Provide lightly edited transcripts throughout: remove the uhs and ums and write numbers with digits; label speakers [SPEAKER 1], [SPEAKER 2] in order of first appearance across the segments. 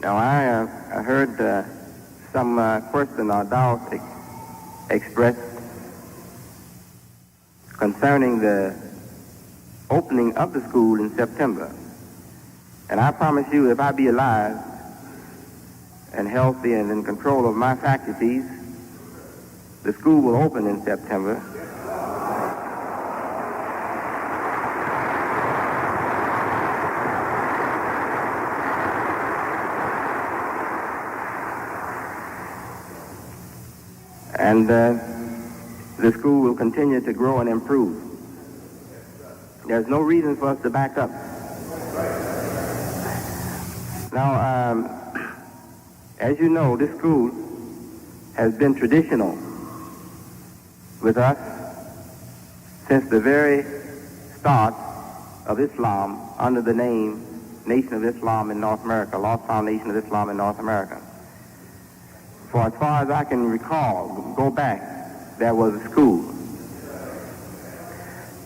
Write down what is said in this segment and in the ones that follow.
[SPEAKER 1] Now, I heard some question or doubt expressed concerning the opening of the school in September. And I promise you, if I be alive and healthy and in control of my faculties, the school will open in September. And the school will continue to grow and improve. There's no reason for us to back up. Now, as you know, this school has been traditional with us since the very start of Islam under the name Nation of Islam in North America, Lost Foundation of Islam in North America. For as far as I can recall, go back, there was a school.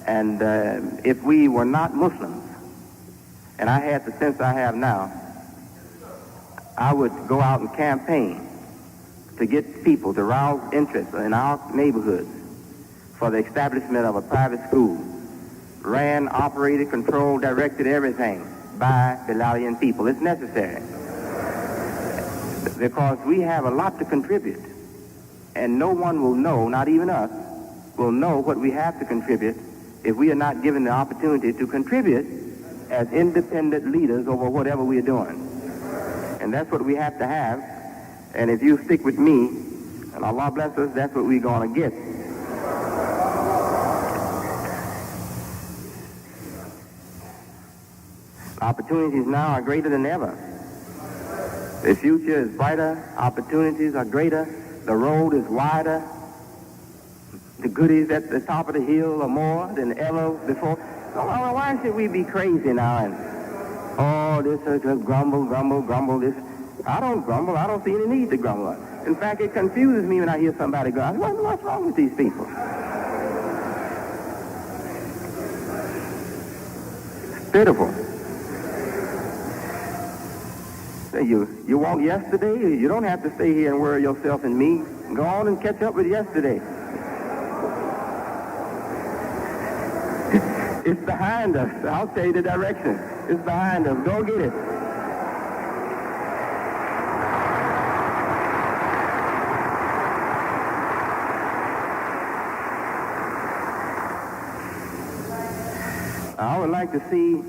[SPEAKER 1] And if we were not Muslims, and I had the sense I have now, I would go out and campaign to get people to rouse interest in our neighborhoods for the establishment of a private school, ran, operated, controlled, directed, everything by Bilalian people. It's necessary because we have a lot to contribute, and no one will know, not even us, will know what we have to contribute if we are not given the opportunity to contribute as independent leaders over whatever we are doing. And that's what we have to have. And if you stick with me, and Allah bless us, that's what we're going to get. Opportunities now are greater than ever. The future is brighter, opportunities are greater, the road is wider, the goodies at the top of the hill are more than ever before. So why should we be crazy now and, oh, this is just grumble, this. I don't grumble, I don't see any need to grumble. In fact, it confuses me when I hear somebody go, what's wrong with these people? It's pitiful. You want yesterday? You don't have to stay here and worry yourself and me. Go on and catch up with yesterday. It's behind us. I'll tell you the direction. It's behind us. Go get it. I would like to see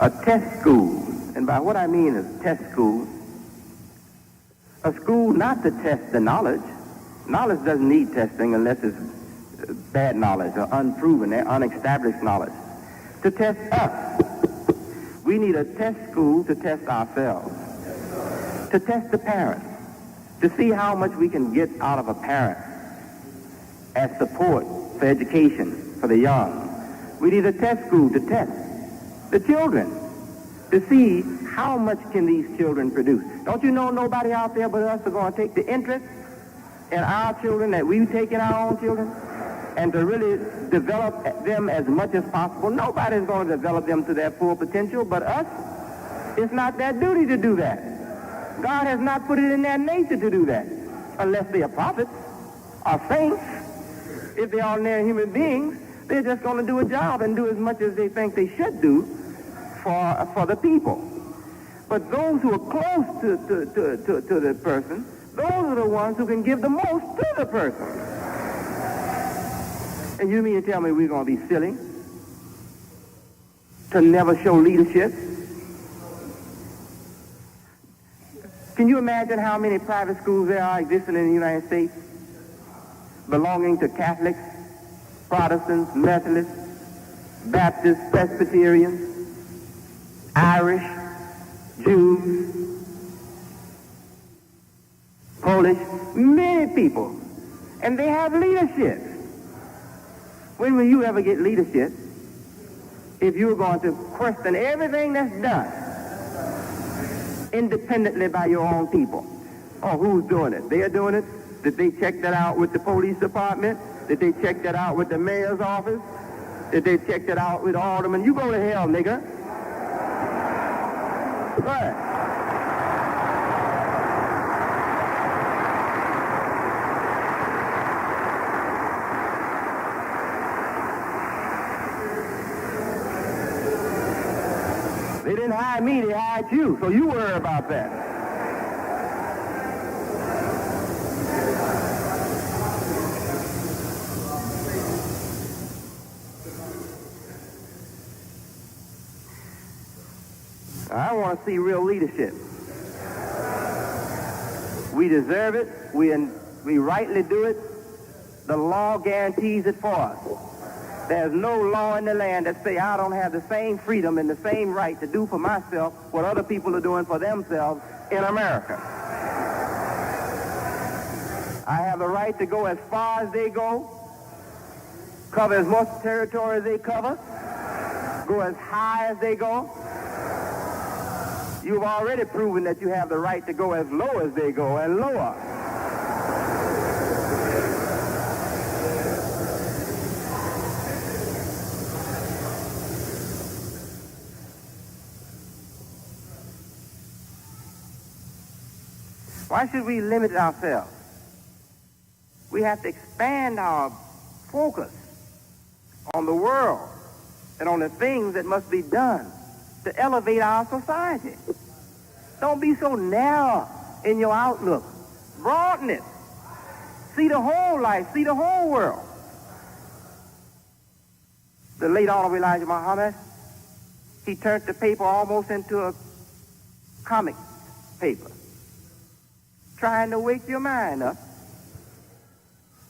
[SPEAKER 1] a test school. And by what I mean is test school, a school not to test the knowledge. Knowledge doesn't need testing unless it's bad knowledge or unproven, unestablished knowledge. To test us. We need a test school to test ourselves. To test the parents. To see how much we can get out of a parent as support for education for the young. We need a test school to test the children. To see how much can these children produce. Don't you know nobody out there but us are going to take the interest in our children that we take in our own children and to really develop them as much as possible? Nobody's going to develop them to their full potential but us. It's not their duty to do that. God has not put it in their nature to do that unless they are prophets or saints. If they're ordinary human beings, they're just going to do a job and do as much as they think they should do for the people. But those who are close to the person, those are the ones who can give the most to the person. And you mean to tell me we're going to be silly to never show leadership? Can you imagine how many private schools there are existing in the United States belonging to Catholics, Protestants, Methodists, Baptists, Presbyterians, Irish, Jews, Polish, many people, and they have leadership. When will you ever get leadership if you're going to question everything that's done independently by your own people? Oh, who's doing it? They're doing it. Did they check that out with the police department? Did they check that out with the mayor's office? Did they check that out with aldermen? You go to hell, nigga. Right. They didn't hire me, they hired you, so you worry about that. I want to see real leadership. We deserve it. We rightly do it. The law guarantees it for us. There's no law in the land that say I don't have the same freedom and the same right to do for myself what other people are doing for themselves in America. I have the right to go as far as they go, cover as much territory as they cover, go as high as they go. You've already proven that you have the right to go as low as they go and lower. Why should we limit ourselves? We have to expand our focus on the world and on the things that must be done to elevate our society. Don't be so narrow in your outlook. Broaden it. See the whole life. See the whole world. The late Honorable Elijah Muhammad, he turned the paper almost into a comic paper, trying to wake your mind up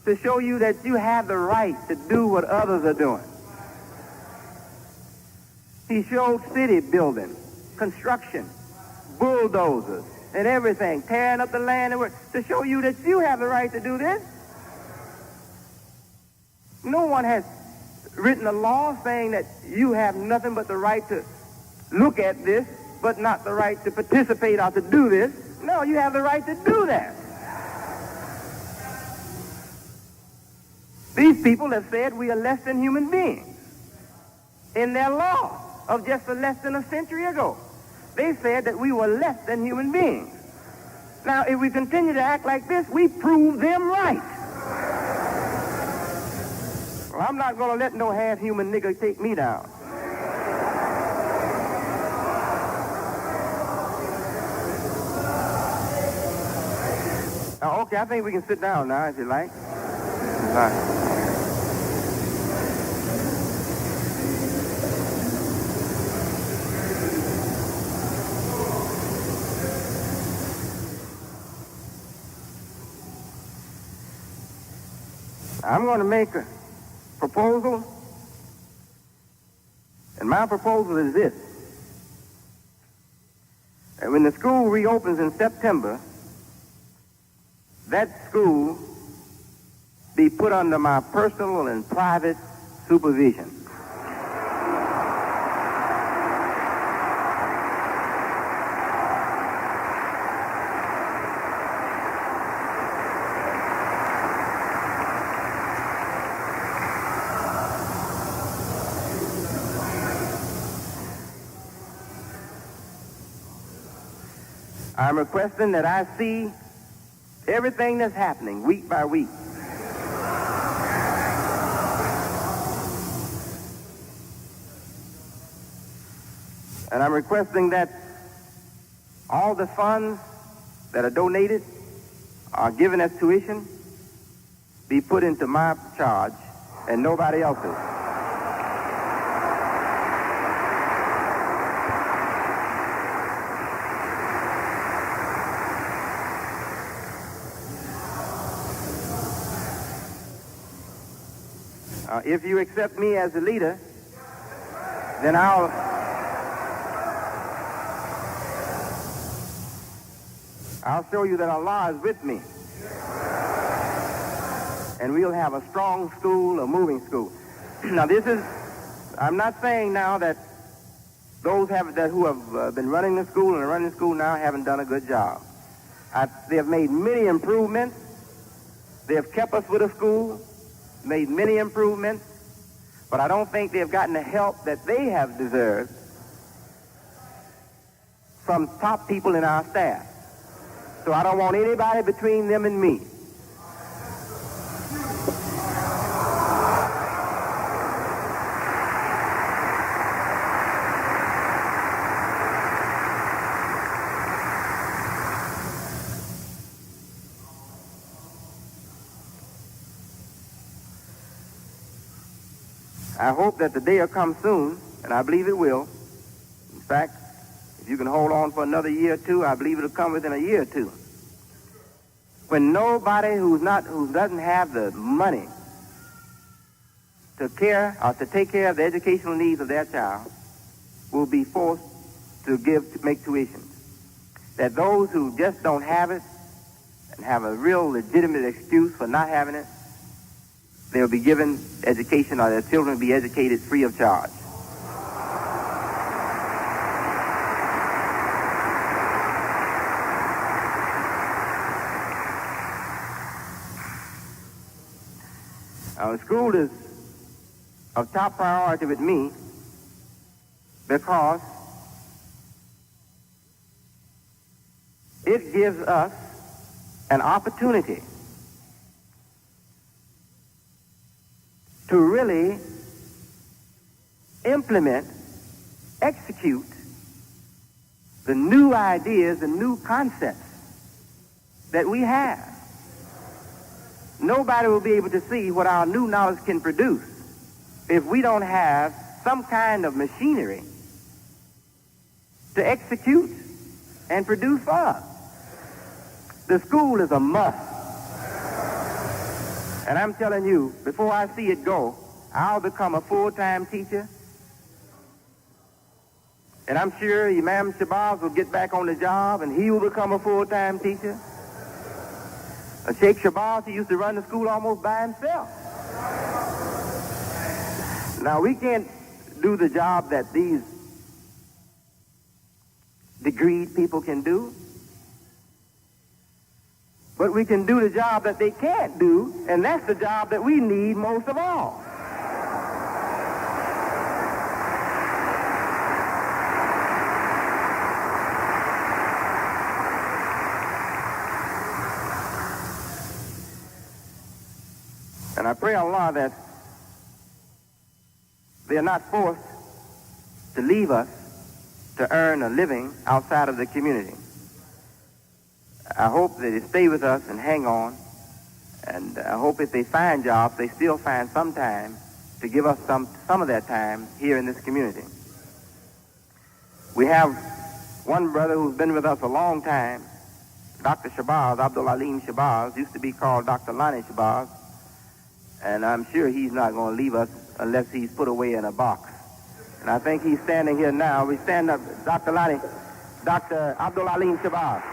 [SPEAKER 1] to show you that you have the right to do what others are doing. He showed city building, construction, bulldozers, and everything, tearing up the land and to show you that you have the right to do this. No one has written a law saying that you have nothing but the right to look at this, but not the right to participate or to do this. No, you have the right to do that. These people have said we are less than human beings in their law of just less than a century ago. They said that we were less than human beings. Now, if we continue to act like this, we prove them right. Well, I'm not going to let no half-human nigger take me down. Okay, I think we can sit down now, if you like. All right. I'm going to make a proposal, and my proposal is this. That when the school reopens in September, that school be put under my personal and private supervision. I'm requesting that I see everything that's happening week by week. And I'm requesting that all the funds that are donated or given as tuition be put into my charge and nobody else's. If you accept me as a leader, then I'll show you that Allah is with me. And we'll have a strong school, a moving school. Now I'm not saying now that those who have been running the school and are running the school now haven't done a good job. They have made many improvements. They have kept us with a school, made many improvements, but I don't think they have gotten the help that they have deserved. from top people in our staff. So I don't want anybody between them and me. I hope that the day will come soon, and I believe it will. In fact, if you can hold on for another year or two, I believe it'll come within a year or two. When nobody who doesn't have the money to take care of the educational needs of their child will be forced to make tuition. That those who just don't have it and have a real legitimate excuse for not having it, they'll be given education, or their children will be educated free of charge. Now, the school is of top priority with me because it gives us an opportunity to really implement, execute the new ideas and new concepts that we have. Nobody will be able to see what our new knowledge can produce if we don't have some kind of machinery to execute and produce for us. The school is a must. And I'm telling you, before I see it go, I'll become a full-time teacher. And I'm sure Imam Shabazz will get back on the job and he will become a full-time teacher. Sheikh Shabazz, he used to run the school almost by himself. Now, we can't do the job that these degreed people can do, but we can do the job that they can't do, and that's the job that we need most of all. And I pray Allah that they are not forced to leave us to earn a living outside of the community. I hope that they stay with us and hang on. And I hope if they find jobs, they still find some time to give us some of their time here in this community. We have one brother who's been with us a long time, Dr. Shabazz, Abdul Alim Shabazz, used to be called Dr. Lonnie Shabazz. And I'm sure he's not going to leave us unless he's put away in a box. And I think he's standing here now. We stand up, Dr. Lonnie, Dr. Abdul Alim Shabazz.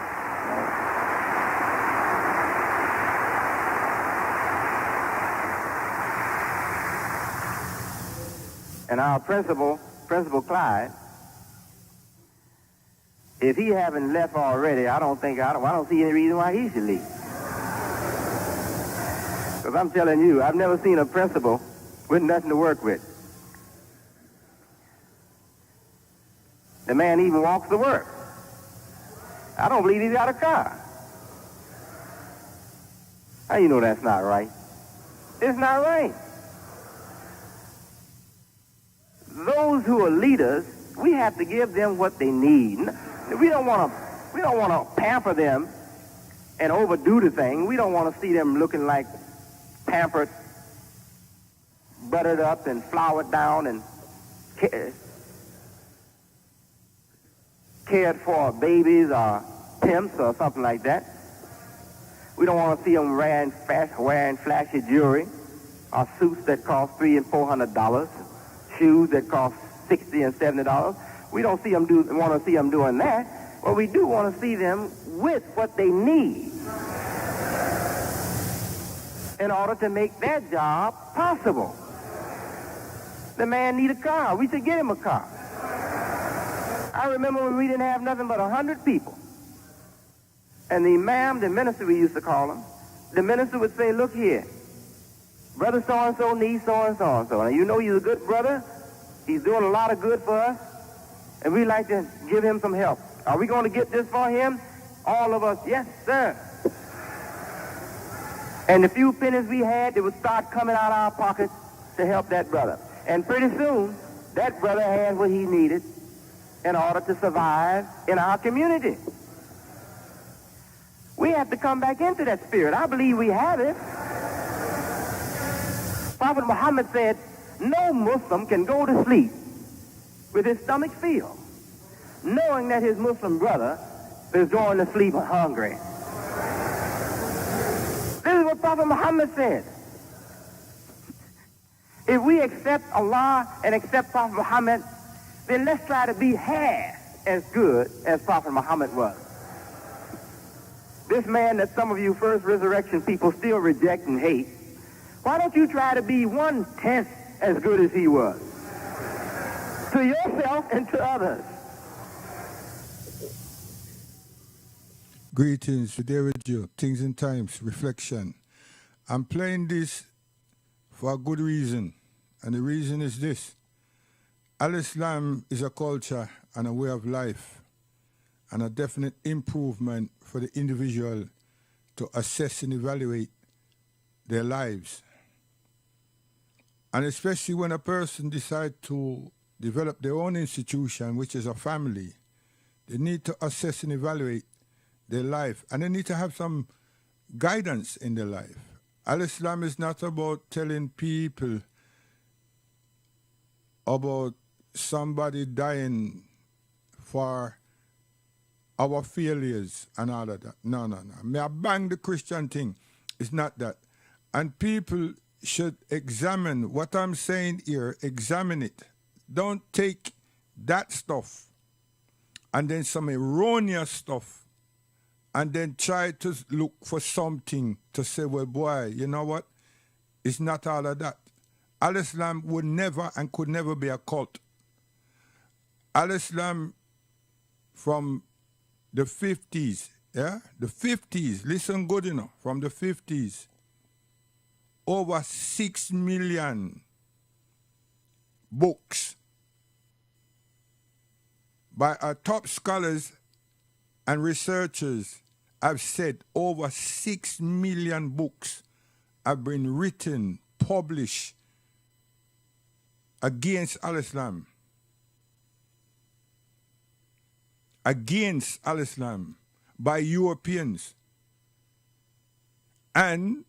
[SPEAKER 1] And our principal Clyde, if he haven't left already, I don't see any reason why he should leave. Because I'm telling you, I've never seen a principal with nothing to work with. The man even walks to work. I don't believe he's got a car. How you know that's not right? It's not right. Those who are leaders, we have to give them what they need. We don't want to pamper them and overdo the thing. We don't want to see them looking like pampered, buttered up and floured down and cared for babies or pimps or something like that. We don't want to see them wearing flashy jewelry or suits that cost $300 and $400, shoes that cost $60 and $70. We don't want to see them doing that. But we do want to see them with what they need in order to make their job possible. The man need a car. We should get him a car. I remember when we didn't have nothing but 100 people. And the imam, the minister we used to call him, the minister would say, look here, brother so-and-so needs so-and-so and so. Now, you know he's a good brother. He's doing a lot of good for us. And we'd like to give him some help. Are we going to get this for him? All of us, yes, sir. And the few pennies we had, they would start coming out of our pockets to help that brother. And pretty soon, that brother had what he needed in order to survive in our community. We have to come back into that spirit. I believe we have it. Prophet Muhammad said, no Muslim can go to sleep with his stomach filled, knowing that his Muslim brother is going to sleep hungry. This is what Prophet Muhammad said. If we accept Allah and accept Prophet Muhammad, then let's try to be half as good as Prophet Muhammad was. This man that some of you first resurrection people still reject and hate, why don't you try to be 1/10 as good as he was? To yourself and to others.
[SPEAKER 2] Greetings, today with you, Things and Times, Reflection. I'm playing this for a good reason, and the reason is this. Al-Islam is a culture and a way of life, and a definite improvement for the individual to assess and evaluate their lives. And especially when a person decides to develop their own institution, which is a family, they need to assess and evaluate their life, and they need to have some guidance in their life. Al-Islam is not about telling people about somebody dying for our failures and all of that. No. May I bang the Christian thing? It's not that. And people should examine what I'm saying here, examine it. Don't take that stuff and then some erroneous stuff and then try to look for something to say, well, boy, you know what? It's not all of that. Al-Islam would never and could never be a cult. Al-Islam from the 50s, yeah? The 50s, listen good enough, from the 50s, over 6 million books by our top scholars and researchers have said over 6 million books have been written, published against Al-Islam. Against Al-Islam by Europeans. And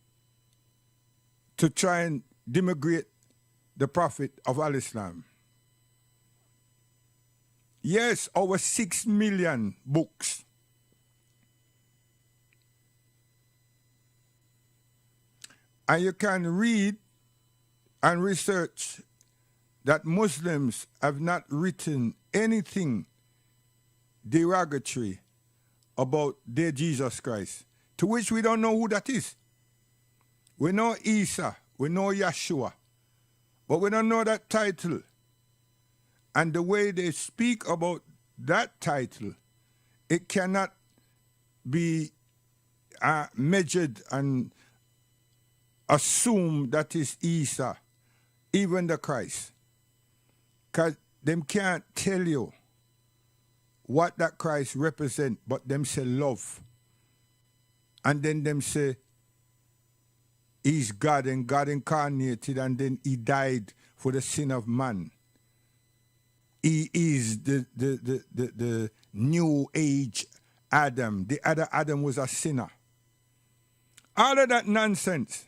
[SPEAKER 2] to try and denigrate the Prophet of Al-Islam. Yes, over 6 million books. And you can read and research that Muslims have not written anything derogatory about their Jesus Christ, to which we don't know who that is. We know Isa, we know Yeshua, but we don't know that title. And the way they speak about that title, it cannot be measured and assumed that is Isa, even the Christ. Because them can't tell you what that Christ represent, but them say love. And then them say he's God and God incarnated, and then he died for the sin of man. He is the new age Adam. The other Adam was a sinner. All of that nonsense.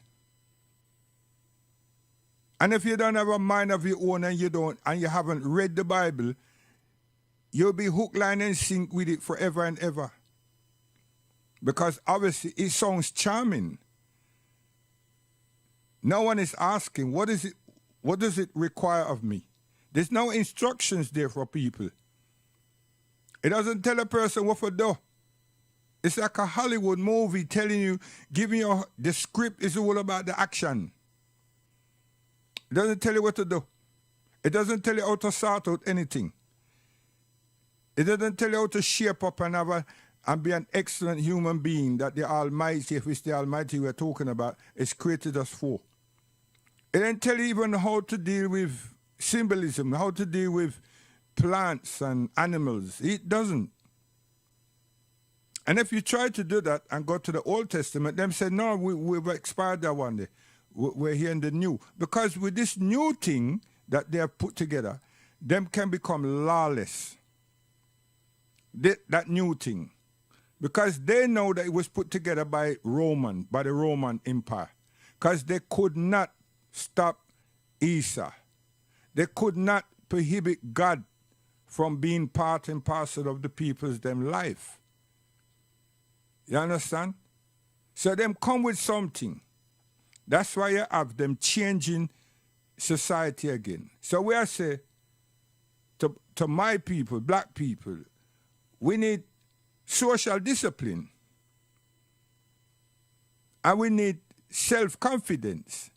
[SPEAKER 2] And if you don't have a mind of your own and you haven't read the Bible, you'll be hook, line, and sink with it forever and ever. Because obviously it sounds charming. No one is asking, what does it require of me? There's no instructions there for people. It doesn't tell a person what to do. It's like a Hollywood movie telling you, giving you the script is all about the action. It doesn't tell you what to do. It doesn't tell you how to sort out anything. It doesn't tell you how to shape up and be an excellent human being that the Almighty, if it's the Almighty we're talking about, has created us for. It doesn't tell you even how to deal with symbolism, how to deal with plants and animals. It doesn't. And if you try to do that and go to the Old Testament, them say, no, we've expired that one day. We're here in the new. Because with this new thing that they have put together, them can become lawless. That new thing. Because they know that it was put together by the Roman Empire. Because they could not stop Esau. They could not prohibit God from being part and parcel of the people's them life. You understand? So them come with something. That's why you have them changing society again. So we are say to my people, black people, we need social discipline. And we need self-confidence.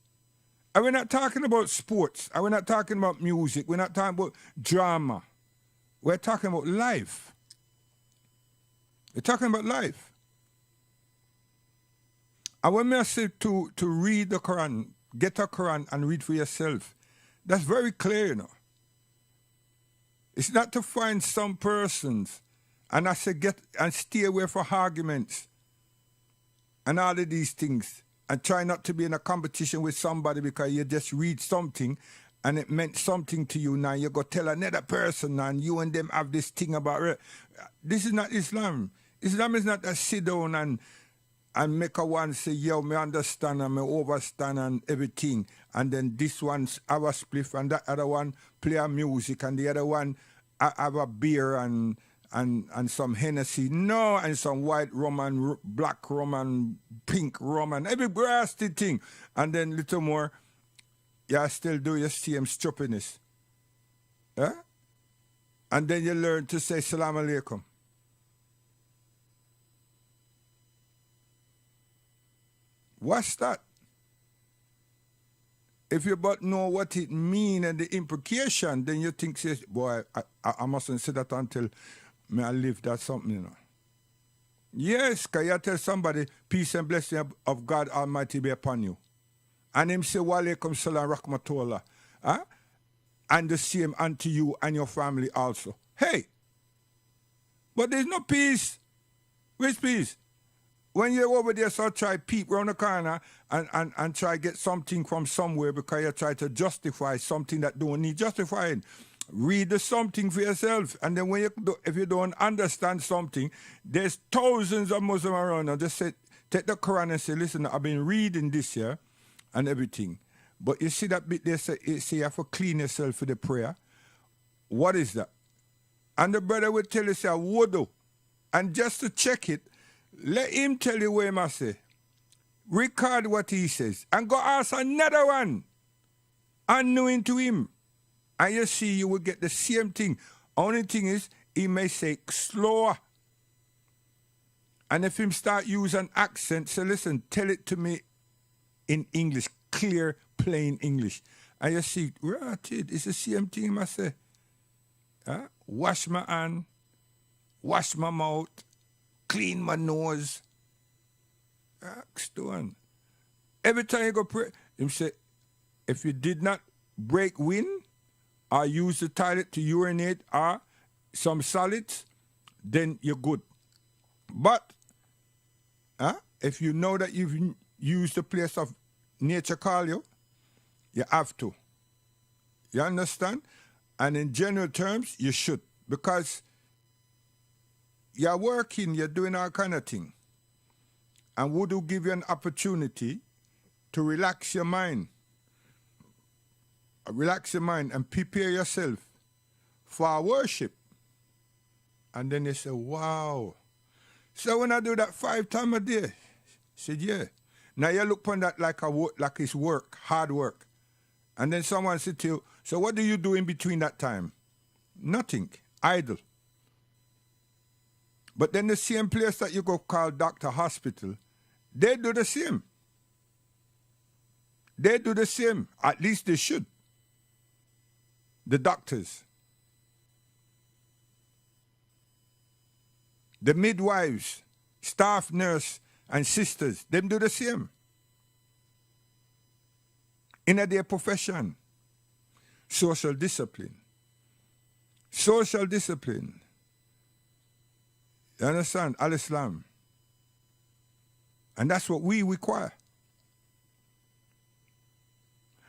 [SPEAKER 2] And we're not talking about sports. And we're not talking about music. We're not talking about drama. We're talking about life. We're talking about life. And when I say to read the Quran, get a Quran and read for yourself, that's very clear, you know. It's not to find some persons and I say get and stay away from arguments and all of these things and try not to be in a competition with somebody because you just read something and it meant something to you. Now you go tell another person and you and them have this thing about it. This is not Islam. Islam is not a sit down and make a one say, yo, me understand and me overstand and everything. And then this one's have a spliff and that other one play a music and the other one have a beer and some Hennessy. No, and some white rum and black rum and pink rum and every nasty thing. And then little more, you still do your same stupidness. Yeah? And then you learn to say salam alaikum. What's that? If you but know what it means and the implication, then you think, says, boy, I mustn't say that until I live that something, you know. Yes, can you tell somebody, peace and blessing of God Almighty be upon you. And him say, wa alaikum salam rahmatullah. Huh? And the same unto you and your family also. Hey, but there's no peace. Where's peace? When you're over there, so try peep round the corner and try get something from somewhere because you try to justify something that don't need justifying. Read the something for yourself. And then when if you don't understand something, there's thousands of Muslims around. And just say, take the Quran and say, listen, I've been reading this here and everything. But you see that bit there, say you have to clean yourself for the prayer. What is that? And the brother will tell you, say, wudu. And just to check it, let him tell you what he must say. Record what he says. And go ask another one. Unknowing to him. And you see, you will get the same thing. Only thing is, he may say slower. And if him start using accent, say, listen, tell it to me in English. Clear, plain English. And you see, right, it's the same thing he must say. Huh? Wash my hand. Wash my mouth. Clean my nose. Stone. Every time you go pray, him say, if you did not break wind or use the toilet to urinate or some solids, then you're good. But if you know that you've used the place of nature call you, you have to. You understand? And in general terms, you should. Because you're working, you're doing all kind of thing. And wudu give you an opportunity to relax your mind. Relax your mind and prepare yourself for worship. And then they say, wow. So when I do that 5 times a day, I said, yeah. Now you look upon that like it's work, hard work. And then someone said to you, so what do you do in between that time? Nothing, idle. But then the same place that you go call doctor, hospital, they do the same. They do the same. At least they should. The doctors. The midwives, staff nurse, and sisters, them do the same. In their profession. Social discipline. Social discipline. You understand? Al-Islam. And that's what we require.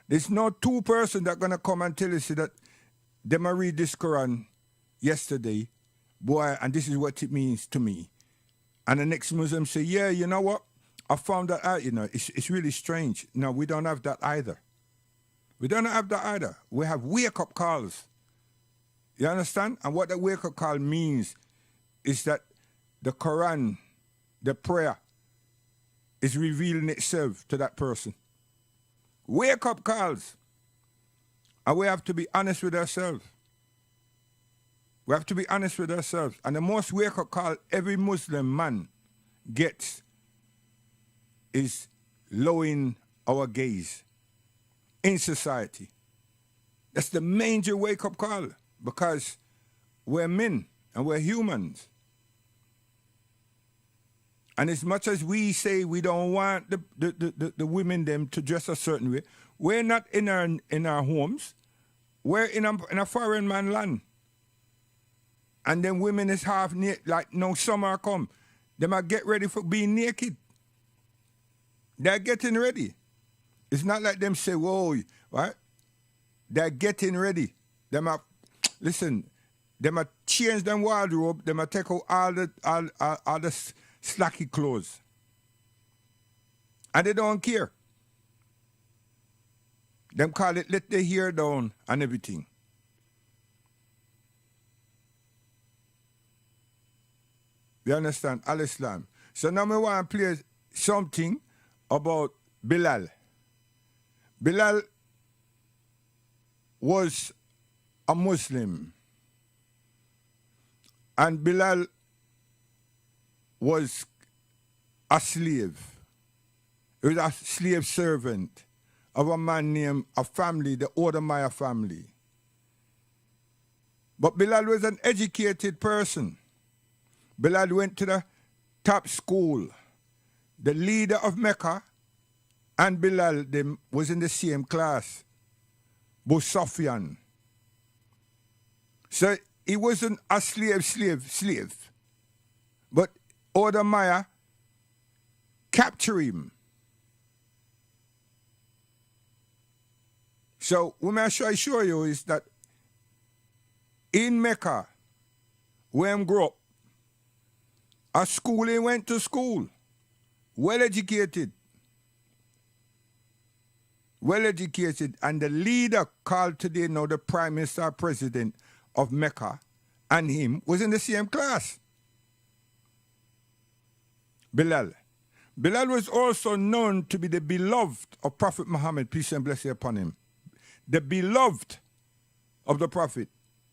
[SPEAKER 2] There's no two person that gonna come and tell you see that them a read this Quran yesterday, boy, and this is what it means to me. And the next Muslim say, yeah, you know what? I found that out, you know, it's really strange. No, we don't have that either. We don't have that either. We have wake-up calls. You understand? And what the wake-up call means is that the Quran, the prayer, is revealing itself to that person. Wake-up calls. And we have to be honest with ourselves. We have to be honest with ourselves. And the most wake-up call every Muslim man gets is lowering our gaze in society. That's the major wake-up call because we're men and we're humans. And as much as we say we don't want the women them to dress a certain way, we're not in our homes. We're in a foreign man land. And then women is half naked, like no summer come. They might get ready for being naked. They're getting ready. It's not like them say, whoa, right? They're getting ready. They might, listen, they might change them wardrobe. They might take out all the slacky clothes. And they don't care. Them call it let the hair down and everything. You understand? Al-Islam. So now I want to play something about Bilal. Bilal was a Muslim. And Bilal was a slave. He was a slave servant of a man named a family, the Odomaya family. But Bilal was an educated person. Bilal went to the top school. The leader of Mecca and Bilal them was in the same class, Abu Sufyan. So he wasn't a slave. But Odomaya captured him. So what I show you is that in Mecca, where I grew up, a school he went to school, well educated, and the leader called today now the Prime Minister President of Mecca and him was in the same class. Bilal. Bilal was also known to be the beloved of Prophet Muhammad, peace and blessing upon him. The beloved of the Prophet.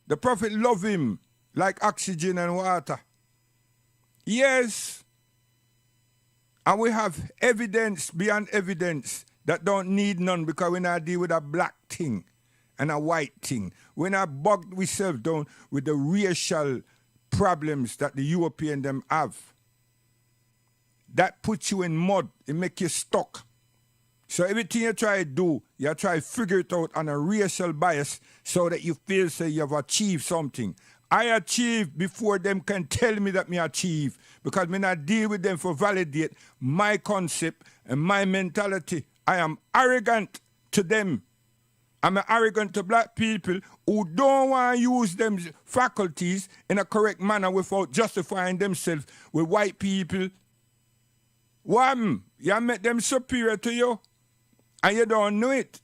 [SPEAKER 2] The Prophet loved him like oxygen and water. Yes. And we have evidence beyond evidence that don't need none because we not deal with a black thing and a white thing. We're not bogged ourselves down with the racial problems that the European them have. That puts you in mud. It make you stuck. So everything you try to do, you try to figure it out on a racial bias so that you feel say you have achieved something. I achieve before them can tell me that me achieve because me not deal with them for validate my concept and my mentality. I am arrogant to them. I'm arrogant to black people who don't want to use them faculties in a correct manner without justifying themselves with white people. Wham! You make them superior to you and you don't know it.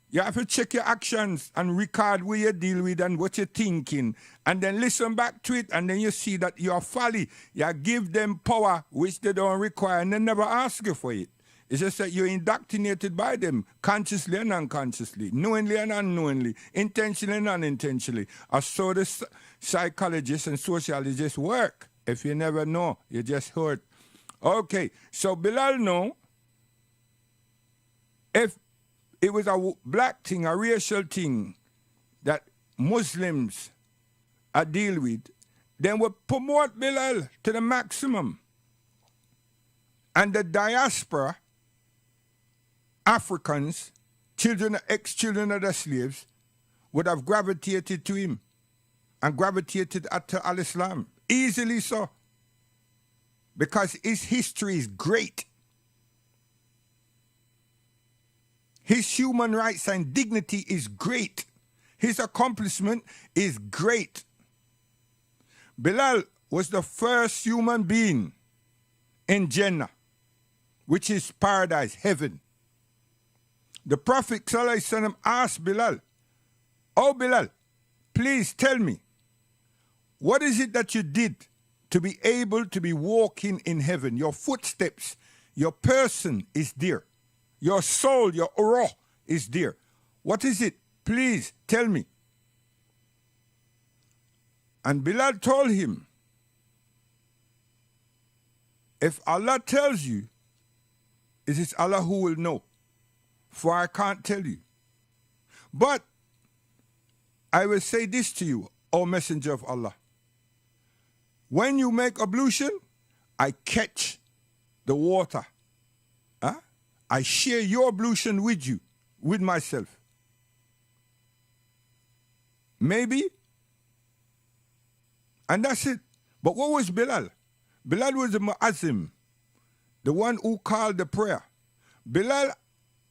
[SPEAKER 2] You have to check your actions and record what you deal with and what you're thinking. And then listen back to it and then you see that you're folly. You give them power which they don't require and they never ask you for it. It's just that you're indoctrinated by them, consciously and unconsciously, knowingly and unknowingly, intentionally and unintentionally. As so the psychologists and sociologists work. If you never know, you just heard. Okay, so Bilal know if it was a black thing, a racial thing that Muslims are deal with, then we promote Bilal to the maximum. And the diaspora, Africans, children, ex-children of the slaves, would have gravitated to him and gravitated to Al-Islam. Easily so. because his history is great. His human rights and dignity is great. His accomplishment is great. Bilal was the first human being in Jannah, which is paradise, heaven. The Prophet ﷺ asked Bilal, "Oh Bilal, please tell me, what is it that you did to be able to be walking in heaven? Your footsteps, your person is there. Your soul, your aura is there. What is it? Please tell me." And Bilal told him, "If Allah tells you, it is Allah who will know, for I can't tell you. But I will say this to you, O Messenger of Allah. When you make ablution, I catch the water. I share your ablution with you, with myself. Maybe." And that's it. But what was Bilal? Bilal was the muazzim, the one who called the prayer. Bilal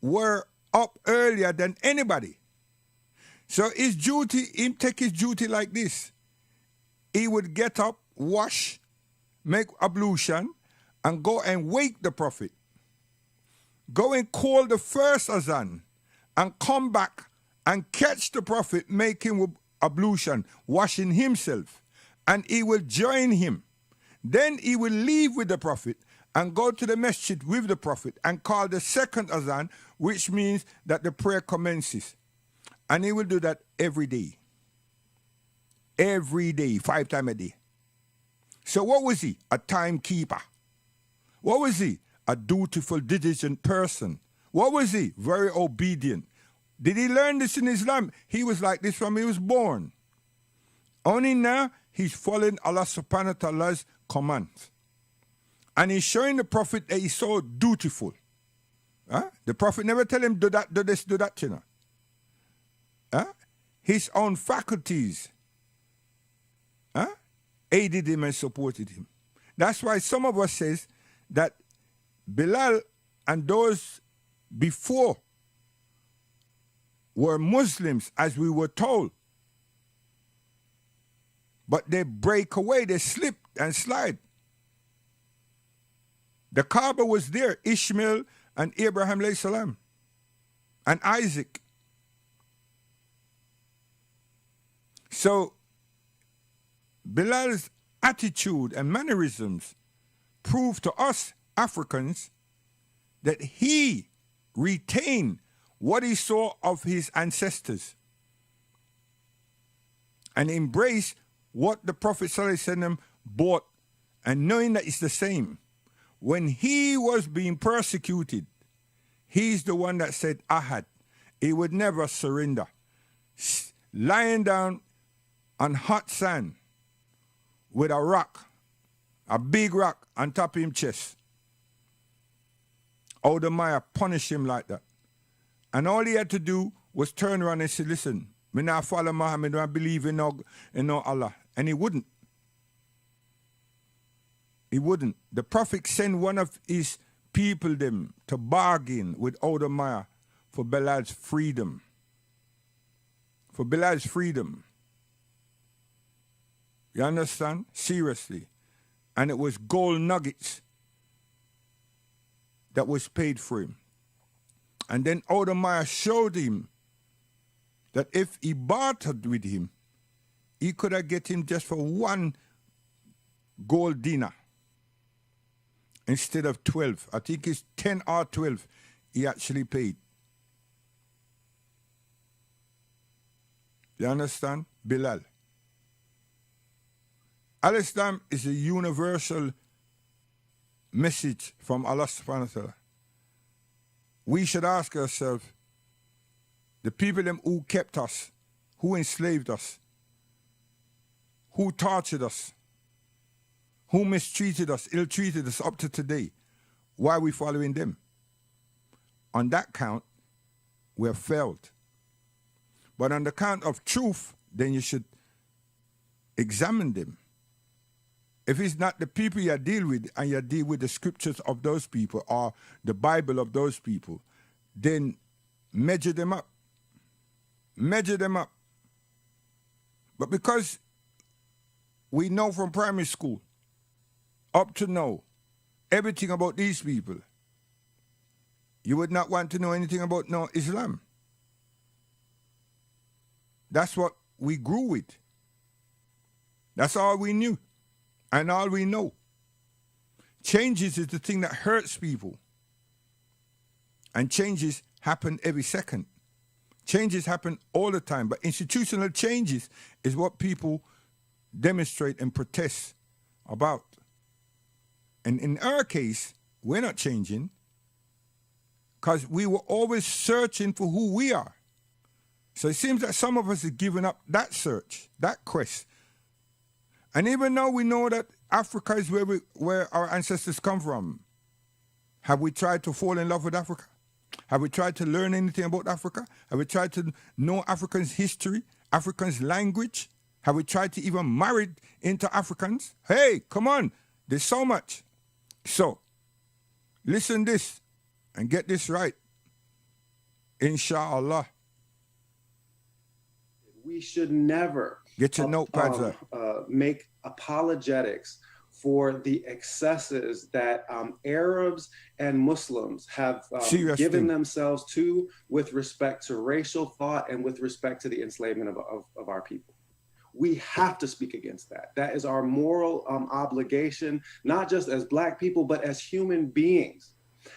[SPEAKER 2] were up earlier than anybody. So his duty, him take his duty like this. He would get up, wash, make ablution, and go and wake the Prophet. Go and call the first azan, and come back and catch the Prophet making ablution, washing himself, and he will join him. Then he will leave with the Prophet and go to the masjid with the Prophet and call the second azan, which means that the prayer commences. And he will do that every day. Every day, 5 times a day. So what was he? A timekeeper. What was he? A dutiful, diligent person. What was he? Very obedient. Did he learn this in Islam? He was like this from he was born. Only now he's following Allah subhanahu wa ta'ala's commands. And he's showing the Prophet that he's so dutiful. The Prophet never tell him, do that, do this, do that, you know. His own faculties aided him and supported him. That's why some of us says that Bilal and those before were Muslims, as we were told. But they break away, they slip and slide. The Kaaba was there, Ishmael and Abraham alayhi salam, and Isaac. So Bilal's attitude and mannerisms prove to us Africans that he retained what he saw of his ancestors and embraced what the Prophet ﷺ brought, and knowing that it's the same. When he was being persecuted, he's the one that said Ahad. He would never surrender. Lying down on hot sand with a rock, a big rock on top of his chest. Oldemire punished him like that. And all he had to do was turn around and say, "Listen, me not follow Muhammad, I believe in no Allah." And he wouldn't. He wouldn't. The Prophet sent one of his people them to bargain with Oldemire for Bilal's freedom. For Bilal's freedom. You understand? Seriously. And it was gold nuggets that was paid for him. And then Oldemire showed him that if he bartered with him, he could have get him just for 1 gold dinar instead of 12. I think it's 10 or 12 he actually paid. You understand? Bilal. Al-Islam is a universal message from Allah subhanahu wa ta'ala. We should ask ourselves, the people them who kept us, who enslaved us, who tortured us, who mistreated us, ill-treated us up to today, why are we following them? On that count, we have failed. But on the count of truth, then you should examine them If it's not the people you deal with and you deal with the scriptures of those people or the Bible of those people, then measure them up. Measure them up. But because we know from primary school up to now everything about these people, you would not want to know anything about no Islam. That's what we grew with. That's all we knew and all we know. Changes is the thing that hurts people. And changes happen every second. Changes happen all the time, but institutional changes is what people demonstrate and protest about. And in our case, we're not changing because we were always searching for who we are. So it seems that some of us have given up that search, that quest. And even though we know that Africa is where our ancestors come from, have we tried to fall in love with Africa? Have we tried to learn anything about Africa? Have we tried to know Africans' history, Africans' language? Have we tried to even marry into Africans? Hey, come on, there's so much. So, listen this and get this right. Inshallah.
[SPEAKER 3] We should never
[SPEAKER 2] get your notepads up.
[SPEAKER 3] Make apologetics for the excesses that Arabs and Muslims have given themselves to with respect to racial thought and with respect to the enslavement of our people. We have to speak against that. That is our moral obligation, not just as Black people, but as human beings,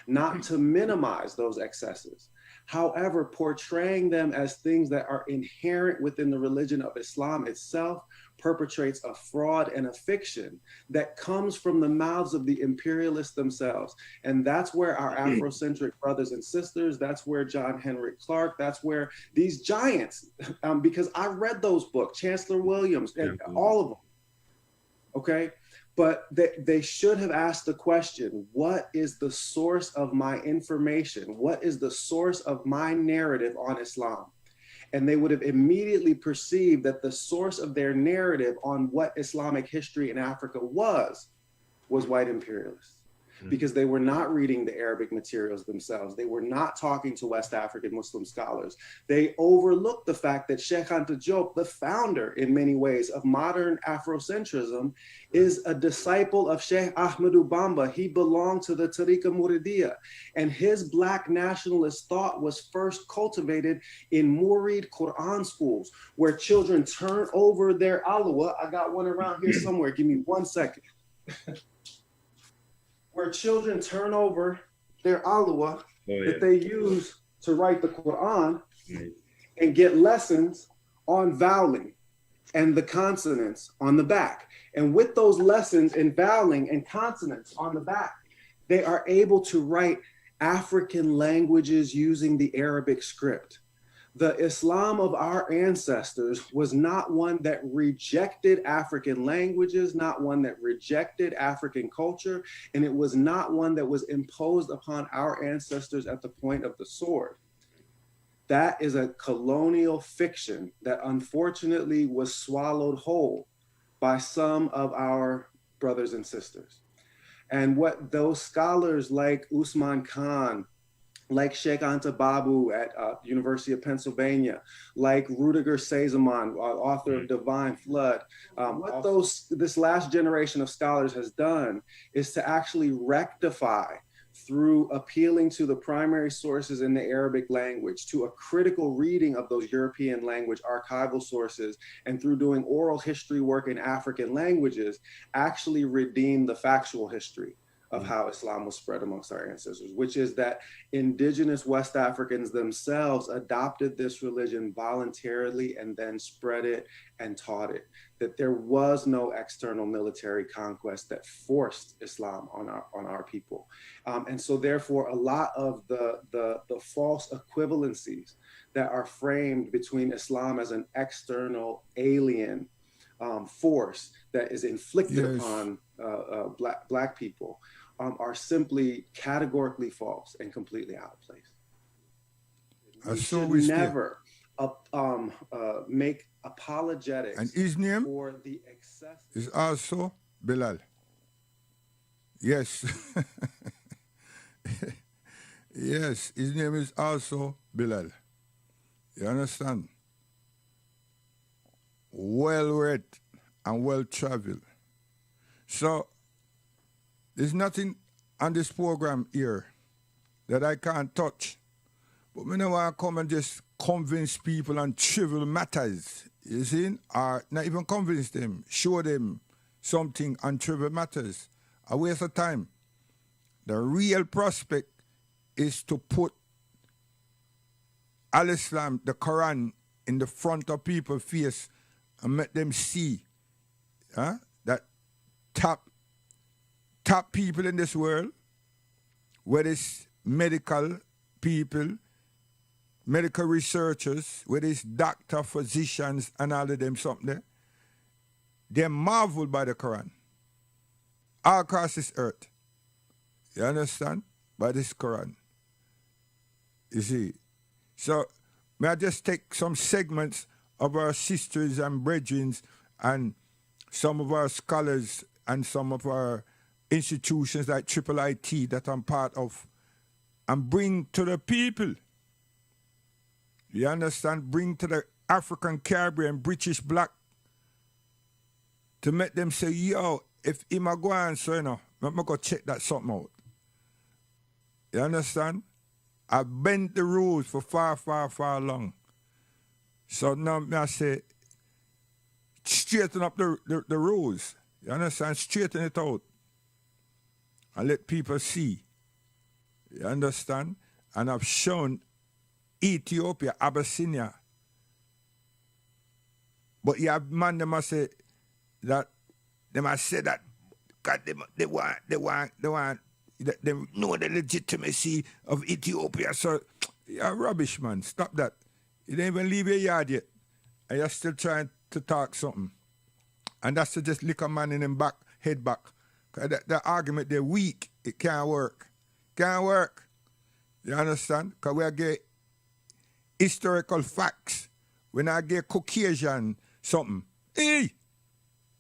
[SPEAKER 3] not to minimize those excesses. However, portraying them as things that are inherent within the religion of Islam itself perpetrates a fraud and a fiction that comes from the mouths of the imperialists themselves. And that's where our Afrocentric brothers and sisters, that's where John Henry Clark, that's where these giants, because I read those books, Chancellor Williams, and all of them, okay? But they should have asked the question, what is the source of my information? What is the source of my narrative on Islam? And they would have immediately perceived that the source of their narrative on what Islamic history in Africa was white imperialists. Because they were not reading the Arabic materials themselves. They were not talking to West African Muslim scholars. They overlooked the fact that Sheikh Anta Diop, the founder in many ways of modern Afrocentrism, is a disciple of Sheikh Ahmadu Bamba. He belonged to the Tariqa Muridiyya. And his Black nationalist thought was first cultivated in Murid Quran schools, where children turn over their alwa. I got one around here somewhere. Give me 1 second. Where children turn over their alwa that they use to write the Quran and get lessons on vowing and the consonants on the back. And with those lessons in vowing and consonants on the back, they are able to write African languages using the Arabic script. The Islam of our ancestors was not one that rejected African languages, not one that rejected African culture, and it was not one that was imposed upon our ancestors at the point of the sword. That is a colonial fiction that unfortunately was swallowed whole by some of our brothers and sisters. And what those scholars like Usman Khan, like Sheikh Anta Babu at University of Pennsylvania, like Rudiger Sezaman, author of Divine Flood. What this last generation of scholars has done is to actually rectify through appealing to the primary sources in the Arabic language, to a critical reading of those European language archival sources, and through doing oral history work in African languages, actually redeem the factual history of how Islam was spread amongst our ancestors, which is that indigenous West Africans themselves adopted this religion voluntarily and then spread it and taught it, that there was no external military conquest that forced Islam on our people. And so therefore, a lot of the false equivalencies that are framed between Islam as an external alien force that is inflicted upon Black people are simply categorically false and completely out of place. We should never make apologetics
[SPEAKER 2] and his name
[SPEAKER 3] for the excess.
[SPEAKER 2] is also Bilal. Yes. Yes, his name is also Bilal. You understand? Well read and well traveled. So, there's nothing on this program here that I can't touch. But I don't want to come and just convince people on trivial matters. You see? Or not even convince them, show them something on trivial matters. A waste of time. The real prospect is to put Al-Islam, the Quran, in the front of people's face and make them see that top people in this world, whether it's medical people, medical researchers, whether it's doctor, physicians, and all of them something there, they're marveled by the Quran. All across this earth. You understand? By this Quran. You see? So, may I just take some segments of our sisters and brethren and some of our scholars and some of our institutions like Triple IT that I'm part of and bring to the people. You understand? Bring to the African, Caribbean, British black to make them say, yo, if him a go on, so you know, I'm going to go check that something out. You understand? I bent the rules for far long. So now I say, straighten up the rules. You understand? Straighten it out. And let people see. You understand? And I've shown Ethiopia, Abyssinia. But you have man, they must say that, God, they want, they know the legitimacy of Ethiopia. So, you're rubbish, man. Stop that. You didn't even leave your yard yet. And you're still trying to talk something. And that's to just lick a man in him head back. Because the argument, they're weak. It can't work. Can't work. You understand? Because we get historical facts. When I get Caucasian something, hey!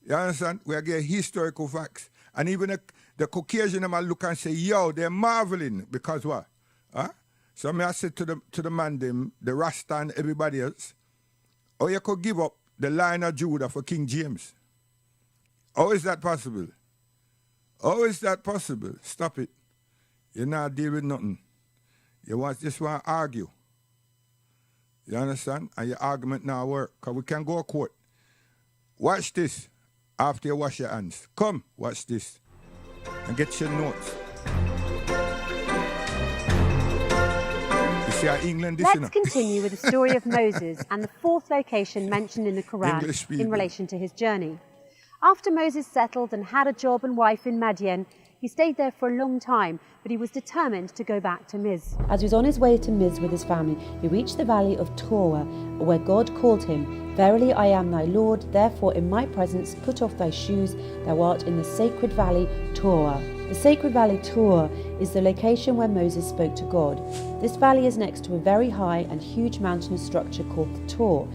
[SPEAKER 2] You understand? We get historical facts. And even the Caucasian them look and say, yo, they're marveling. Because what? Huh? So I said to the man, them, the Rasta and everybody else, oh, you could give up the Lion of Judah for King James. How is that possible? How is that possible? Stop it. You're not dealing with nothing. You just want to argue. You understand? And your argument now work. Because we can go to court. Watch this after you wash your hands. Come, watch this. And get your notes. You see how England this,
[SPEAKER 4] Let's continue with the story of Moses and the fourth location mentioned in the Quran in relation to his journey. After Moses settled and had a job and wife in Madian, he stayed there for a long time, but he was determined to go back to Miz. As he was on his way to Miz with his family, he reached the valley of Torah, where God called him, "Verily I am thy Lord, therefore in my presence put off thy shoes, thou art in the sacred valley Torah." The sacred valley Torah is the location where Moses spoke to God. This valley is next to a very high and huge mountainous structure called the Tor.